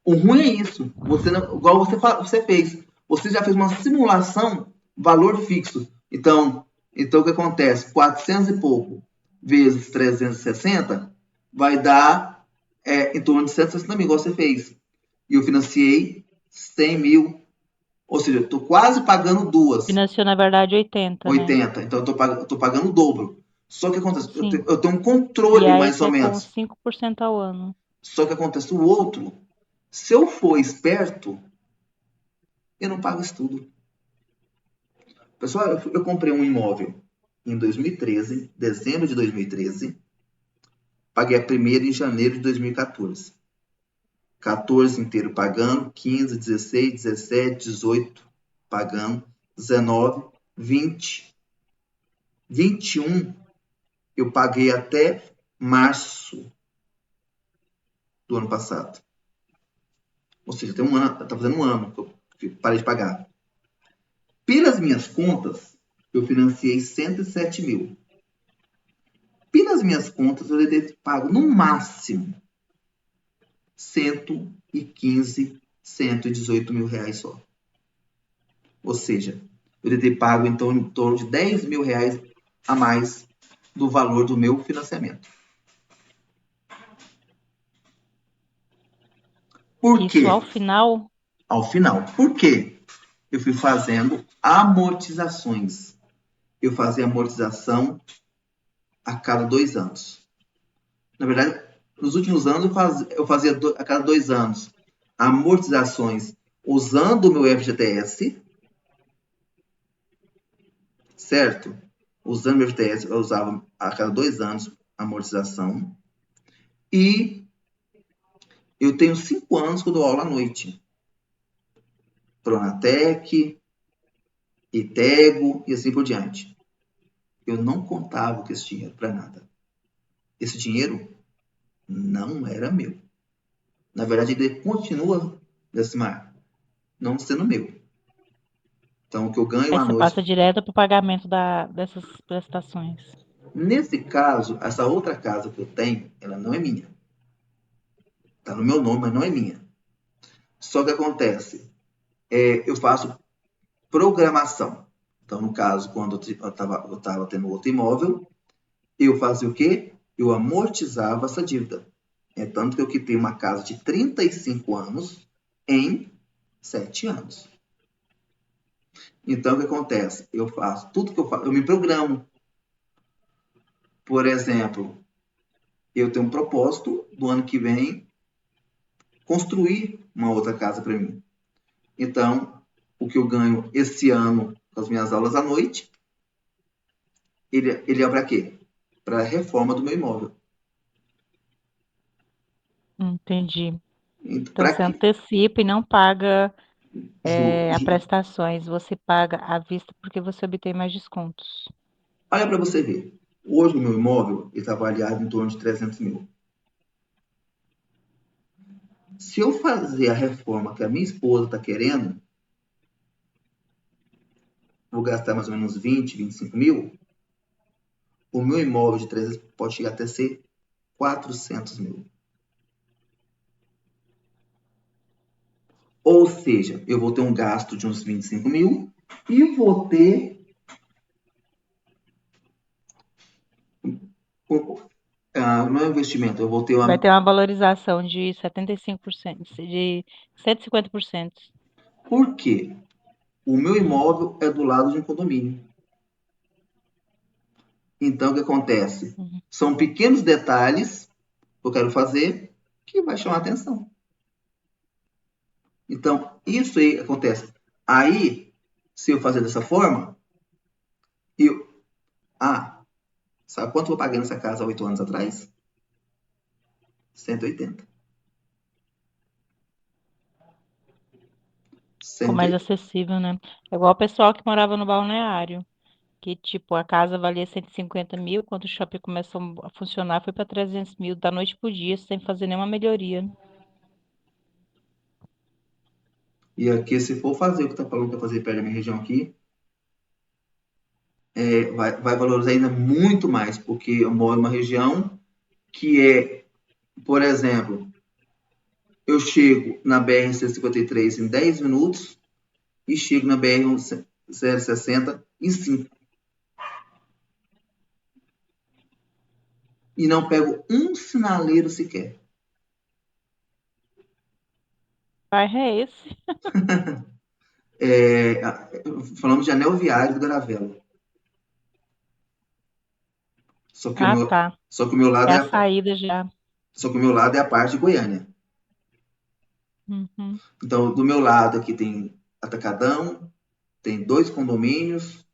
o ruim é isso. Você não, igual você fez. Você já fez uma simulação valor fixo. Então o que acontece? 400 e pouco vezes 360 vai dar em torno de 160 mil, igual você fez. E eu financiei 100 mil. Ou seja, eu estou quase pagando duas. Financiou, na verdade, 80, né? 80. Então eu estou pagando o dobro. Só que acontece, Sim. eu tenho um E controle aí mais ou você com menos. 5% ao ano. Só que acontece o outro. Se eu for esperto, eu não pago isso tudo. Pessoal, eu comprei um imóvel em 2013, dezembro de 2013. Paguei a primeira em janeiro de 2014. 14 inteiro pagando, 15, 16, 17, 18 pagando, 19, 20, 21 eu paguei até março do ano passado. Ou seja, tem um ano, tá fazendo um ano que eu parei de pagar. Pelas minhas contas, eu financiei 107 mil. Pelas minhas contas, eu deveria ter pago no máximo 115, 118 mil reais só. Ou seja, eu deveria ter pago então em torno de 10 mil reais a mais do valor do meu financiamento. Por Isso ao quê? final? Ao final. Por quê? Eu fui fazendo amortizações. Eu fazia amortização a cada 2 anos. Na verdade, nos últimos anos eu fazia a cada 2 anos amortizações usando o meu FGTS, certo? Usando o meu FGTS, eu usava a cada 2 anos amortização. E eu tenho 5 anos que eu dou aula à noite. Pronatec, Itego e assim por diante. Eu não contava com esse dinheiro para nada. Esse dinheiro não era meu. Na verdade, ele continua, Decimar, não sendo meu. Então, o que eu ganho Aí à você noite. passa direto para o pagamento dessas prestações. Nesse caso, essa outra casa que eu tenho, ela não é minha. Está no meu nome, mas não é minha. Só que acontece, eu faço programação. Então, no caso, quando eu estava tendo outro imóvel, eu fazia o quê? Eu amortizava essa dívida. É tanto que eu quitei uma casa de 35 anos em 7 anos. Então, o que acontece? Eu faço tudo que eu faço, eu me programo. Por exemplo, eu tenho um propósito do ano que vem construir uma outra casa para mim. Então, o que eu ganho esse ano com as minhas aulas à noite, ele é para quê? Para a reforma do meu imóvel. Entendi. Então Para você quê? antecipa e não paga a Ju, prestações, você paga à vista porque você obtém mais descontos. olha para você ver. Hoje o meu imóvel está avaliado em torno de 300 mil. Se eu fazer a reforma que a minha esposa está querendo, vou gastar mais ou menos 20, 25 mil. O meu imóvel de 300 pode chegar até ser 400 mil. Ou seja, eu vou ter um gasto de uns 25 mil e vou ter não é um investimento, eu vou ter Vai uma. ter uma valorização de 75%, de 150%. Por quê? O meu imóvel é do lado de um condomínio. Então, o que acontece? Uhum. São pequenos detalhes que eu quero fazer que vai chamar a atenção. Então, isso aí acontece. Aí, se eu fazer dessa forma, eu. Sabe quanto eu paguei nessa casa há 8 anos atrás? 180. Ficou mais 180. acessível, né? É igual o pessoal que morava no balneário, que tipo, a casa valia 150 mil, quando o shopping começou a funcionar, foi para 300 mil, da noite pro dia, sem fazer nenhuma melhoria. E aqui, se for fazer o que está falando para fazer perto da minha região aqui, vai valorizar ainda muito mais, porque eu moro numa região que por exemplo, eu chego na BR-153 em 10 minutos e chego na BR-060 em 5. E não pego um sinaleiro sequer. Bairro é esse? Falamos de anel viário do Garavelo. Só que o Ah, meu, tá. só que o meu lado É é a a, saída já. só que o meu lado é a parte de Goiânia. Uhum. Então, do meu lado aqui tem Atacadão, tem 2 condomínios.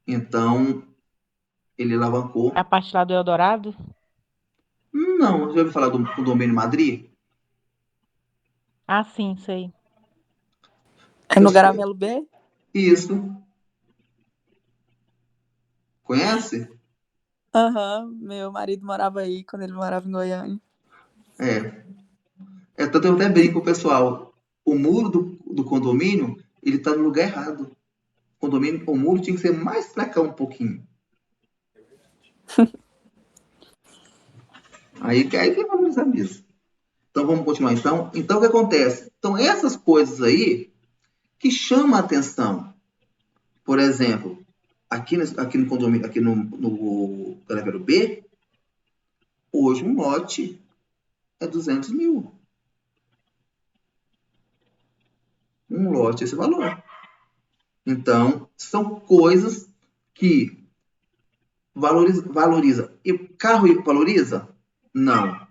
Então, ele alavancou. A parte lá do Eldorado? Não, já ouviu falar do condomínio Madrid? Ah, sim, sei. É no Garavelo B? Isso. Conhece? Aham, meu marido morava aí quando ele morava em Goiânia. É. Tanto eu até brinco com o pessoal. O muro do condomínio, ele tá no lugar errado. condomínio, o muro tinha que ser mais pra cá um pouquinho. Aí que valorizar mesmo. Então, vamos continuar, então. Então, o que acontece? Então, essas coisas aí que chamam a atenção. Por exemplo, aqui no condomínio, aqui no Caravero B, hoje um lote é 200 mil. Um lote é esse valor. Então, são coisas que valoriza. E o carro valoriza? Não.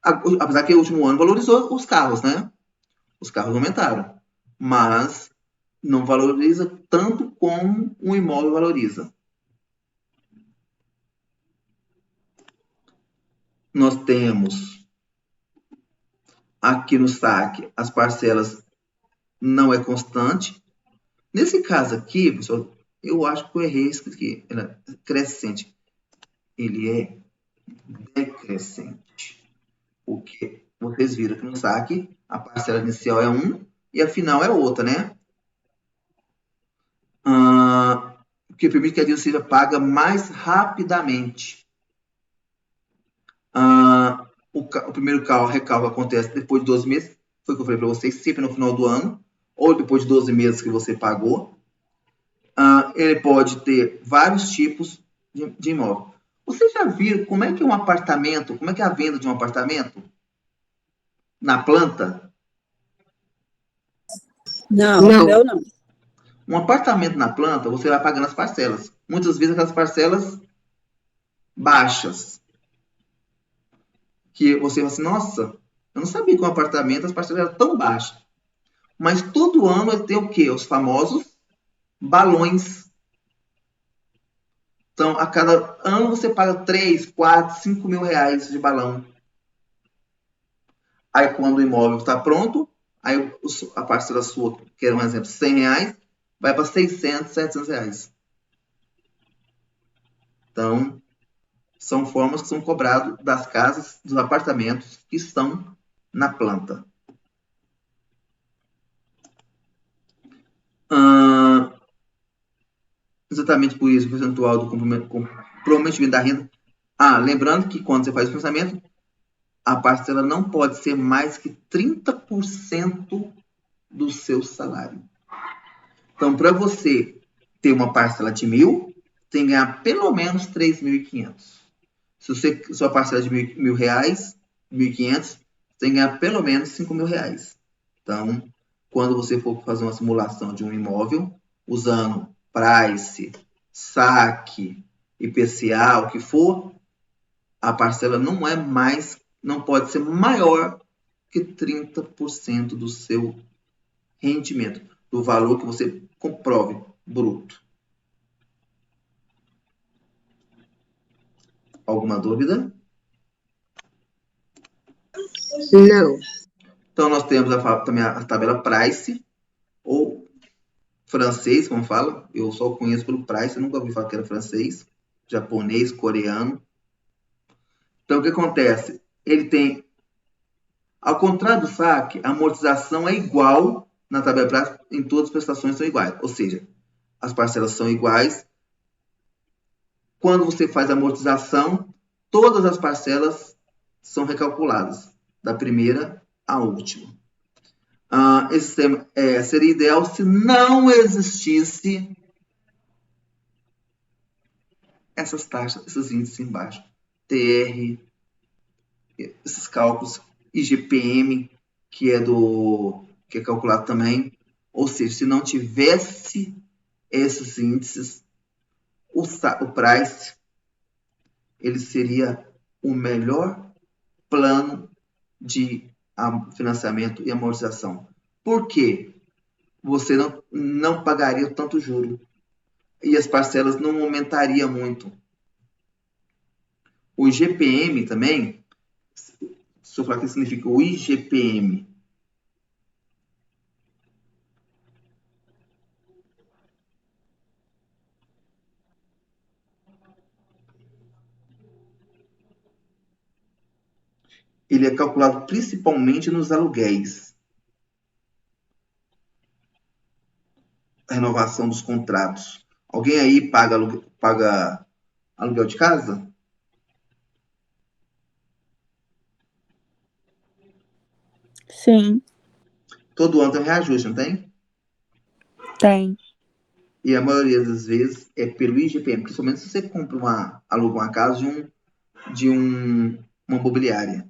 Apesar que o último ano valorizou os carros, né? Os carros aumentaram. Mas não valoriza tanto como um imóvel valoriza. Nós temos aqui no saque as parcelas não é constante. Nesse caso aqui, pessoal, eu acho que eu errei isso aqui. Ele é crescente. Ele é decrescente. Porque vocês viram que no saque a parcela inicial é 1 e a final é outra, né? O que permite que a dívida seja paga mais rapidamente. O primeiro recálculo acontece depois de 12 meses, foi o que eu falei para vocês, sempre no final do ano, ou depois de 12 meses que você pagou. Ele pode ter vários tipos de imóvel. Vocês já viram como é que um apartamento, como é que é a venda de um apartamento? Na planta? Não, eu não. Um apartamento na planta, você vai pagando as parcelas. Muitas vezes aquelas parcelas baixas. Que você fala assim, nossa, eu não sabia que um apartamento as parcelas eram tão baixas. Mas todo ano ele tem o quê? Os famosos balões. Então, a cada ano você paga 3, 4, 5 mil reais de balão. Aí, quando o imóvel está pronto, aí a parcela sua, que era um exemplo, 100 reais, vai para 600, 700 reais. Então, são formas que são cobradas das casas, dos apartamentos que estão na planta. Exatamente por isso, o percentual do comprometimento da renda. Lembrando que quando você faz o financiamento, a parcela não pode ser mais que 30% do seu salário. Então, para você ter uma parcela de 1.000, tem que ganhar pelo menos 3.500. Se sua parcela é de mil reais, 1.500, tem que ganhar pelo menos 5 mil reais. Então, quando você for fazer uma simulação de um imóvel, usando price, saque, IPCA, o que for, a parcela não pode ser maior que 30% do seu rendimento, do valor que você comprove bruto. Alguma dúvida? Não. Então, nós temos também a tabela price, ou francês, como fala. Eu só conheço pelo price, eu nunca ouvi falar que era francês, japonês, coreano. Então, o que acontece? Ele tem, ao contrário do saque, a amortização é igual na tabela price, em todas as prestações são iguais. Ou seja, as parcelas são iguais. Quando você faz a amortização, todas as parcelas são recalculadas, da primeira à última. Esse sistema seria ideal se não existisse essas taxas, esses índices embaixo. TR, esses cálculos, IGPM, que é calculado também. Ou seja, se não tivesse esses índices, o price ele seria o melhor plano de financiamento e amortização. Por quê? Você não pagaria tanto juro e as parcelas não aumentariam muito. O IGPM também, se eu falar o que significa o IGPM, ele é calculado principalmente nos aluguéis. renovação dos contratos. Alguém aí paga aluguel de casa? Sim, Todo ano tem um reajuste, não tem? tem. E a maioria das vezes é pelo IGPM, principalmente se você aluga uma casa uma imobiliária.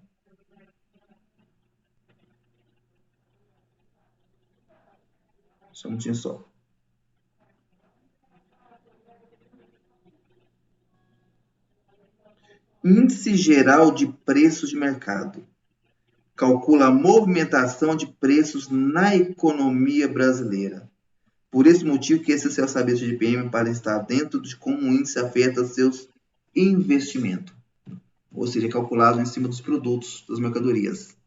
Só um minutinho só. Índice Geral de Preços de Mercado. Calcula a movimentação de preços na economia brasileira. Por esse motivo que é essencial saber o IGPM para estar dentro de como o índice afeta seus investimentos. Ou seja, calculado em cima dos produtos, das mercadorias.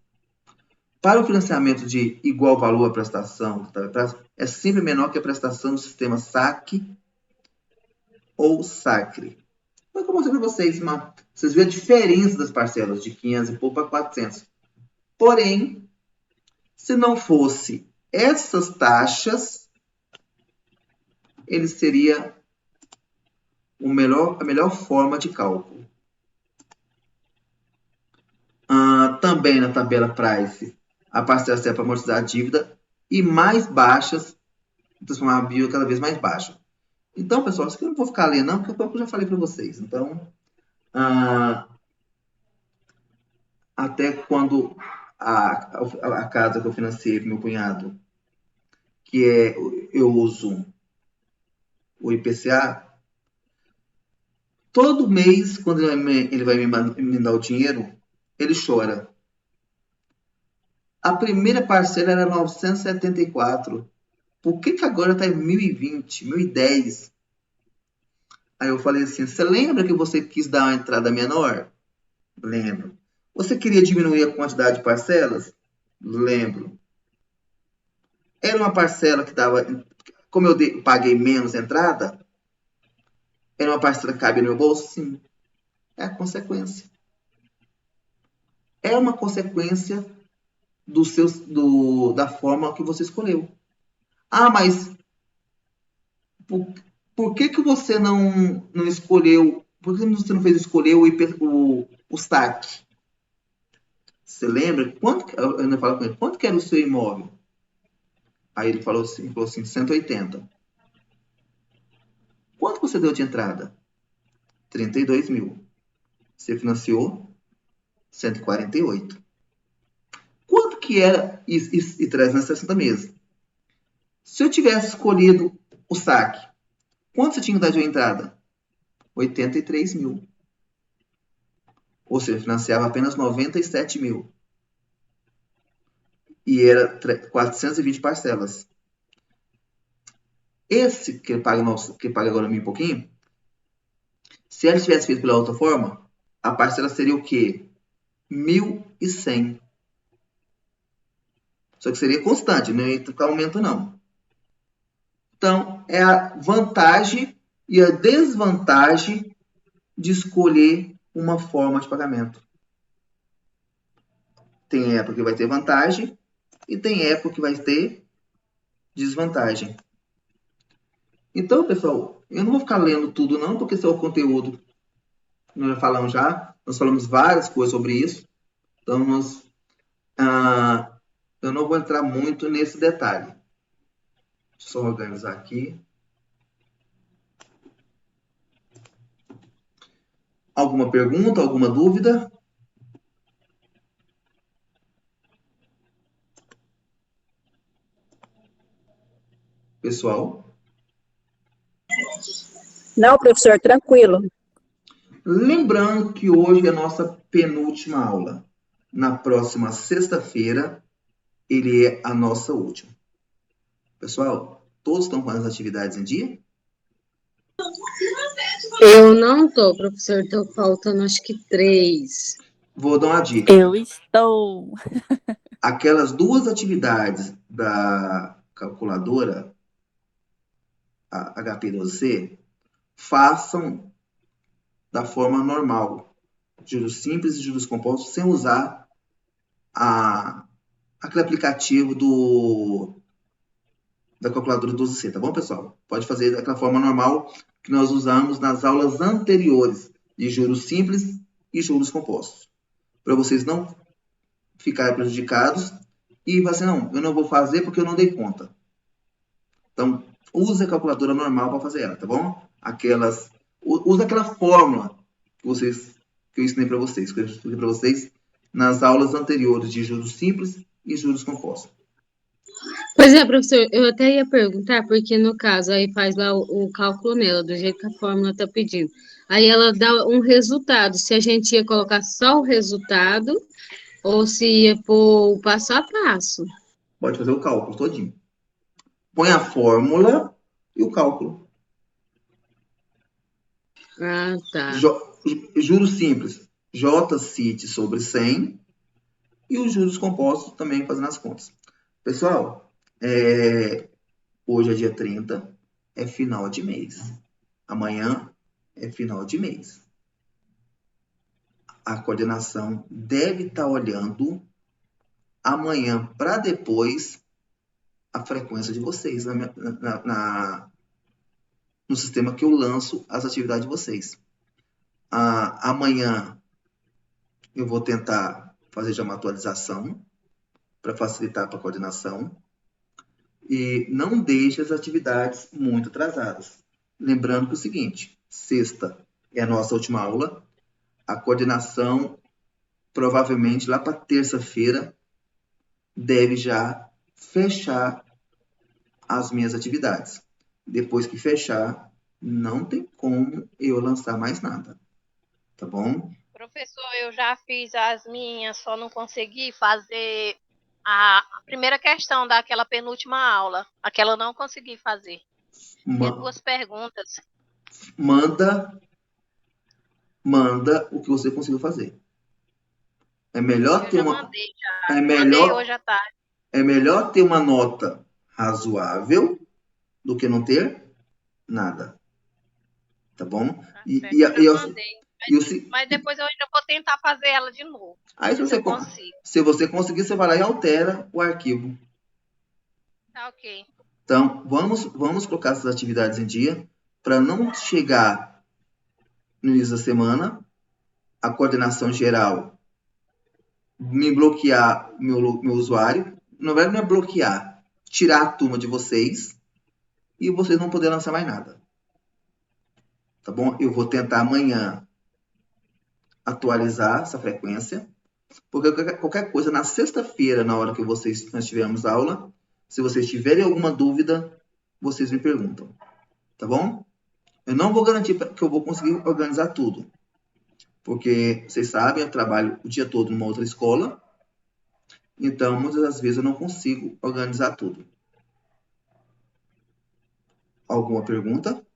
Para o financiamento de igual valor à prestação, é sempre menor que a prestação do sistema SAC ou SACRE. Mas como eu mostrei para vocês, vocês viram a diferença das parcelas de 500 e pouco para 400. Porém, se não fosse essas taxas, ele seria a melhor forma de cálculo. Também na tabela Price, a parcela serve para amortizar a dívida e mais baixas, transformar a bio cada vez mais baixa. Então, pessoal, isso aqui eu não vou ficar lendo, não, porque eu já falei para vocês. Então, até quando a casa que eu financei para meu cunhado, eu uso o IPCA, todo mês, quando ele vai me dar o dinheiro, ele chora. A primeira parcela era 974. Por que agora está em 1020, 1010? Aí eu falei assim, você lembra que você quis dar uma entrada menor? Lembro. Você queria diminuir a quantidade de parcelas? Lembro. Era uma parcela que dava... Como eu paguei menos entrada, era uma parcela que cabia no meu bolso? Sim. É a consequência. É uma consequência da forma que você escolheu. Mas por que você não escolheu? Por que você não fez escolher o SAC? Você lembra? Eu ainda falo com ele, quanto que era o seu imóvel? Aí ele falou assim, 180. Quanto você deu de entrada? 32 mil. Você financiou? 148. Quanto que era e 360 meses? Se eu tivesse escolhido o saque, quanto você tinha que dar de entrada? 83 mil. Ou seja, financiava apenas 97 mil. E era 420 parcelas. Esse que ele paga agora um pouquinho, se ele tivesse feito pela outra forma, a parcela seria o quê? 1.100. Só que seria constante, não ia ficar aumento não. Então, é a vantagem e a desvantagem de escolher uma forma de pagamento. Tem época que vai ter vantagem e tem época que vai ter desvantagem. Então, pessoal, eu não vou ficar lendo tudo não, porque esse é o conteúdo que nós já falamos Nós falamos várias coisas sobre isso. Então, eu não vou entrar muito nesse detalhe. Deixa eu só organizar aqui. Alguma pergunta, alguma dúvida? Pessoal? Não, professor, tranquilo. Lembrando que hoje é a nossa penúltima aula. Na próxima sexta-feira, ele é a nossa última. Pessoal, todos estão com as atividades em dia? Eu não tô, professor, tô faltando acho que 3. Vou dar uma dica. Eu estou. Aquelas 2 atividades da calculadora, a HP12C, façam da forma normal. Juros simples e juros compostos, sem usar aquele aplicativo da calculadora 12C, tá bom, pessoal? Pode fazer daquela forma normal que nós usamos nas aulas anteriores de juros simples e juros compostos. Para vocês não ficarem prejudicados e falar assim, não, eu não vou fazer porque eu não dei conta. Então, use a calculadora normal para fazer ela, tá bom? Usa aquela fórmula que eu ensinei para vocês, que eu expliquei para vocês nas aulas anteriores de juros simples e juros compostos. Pois é, professor, eu até ia perguntar, porque no caso aí faz lá o cálculo nela, do jeito que a fórmula está pedindo. Aí ela dá um resultado, se a gente ia colocar só o resultado ou se ia pôr o passo a passo. Pode fazer o cálculo todinho. Põe a fórmula e o cálculo. Ah, tá. Juros simples, J-CIT sobre 100 e os juros compostos também fazendo as contas. Pessoal, hoje é dia 30, é final de mês. Amanhã é final de mês. A coordenação deve estar olhando amanhã para depois a frequência de vocês no sistema que eu lanço as atividades de vocês. Amanhã eu vou tentar fazer já uma atualização para facilitar para a coordenação. E não deixe as atividades muito atrasadas. Lembrando que é o seguinte, sexta é a nossa última aula, a coordenação provavelmente lá para terça-feira deve já fechar as minhas atividades. Depois que fechar, não tem como eu lançar mais nada, tá bom? Professor, eu já fiz as minhas, só não consegui fazer a primeira questão daquela penúltima aula. Aquela eu não consegui fazer. Tinha 2 perguntas. Manda o que você conseguiu fazer. É melhor ter uma. Mandei já. Mandei hoje à tarde. É melhor ter uma nota razoável do que não ter nada. Tá bom? Eu mandei. Mas depois eu ainda vou tentar fazer ela de novo. Aí se você conseguir, você vai lá e altera o arquivo. Tá ok. Então, vamos colocar essas atividades em dia para não chegar no início da semana, a coordenação geral me bloquear meu usuário. Na verdade, não é bloquear, tirar a turma de vocês e vocês não poderem lançar mais nada. Tá bom? Eu vou tentar amanhã atualizar essa frequência, porque qualquer coisa, na sexta-feira, na hora que nós tivermos aula, se vocês tiverem alguma dúvida, vocês me perguntam. Tá bom? Eu não vou garantir que eu vou conseguir organizar tudo, porque vocês sabem, eu trabalho o dia todo numa outra escola, então muitas das vezes eu não consigo organizar tudo. Alguma pergunta?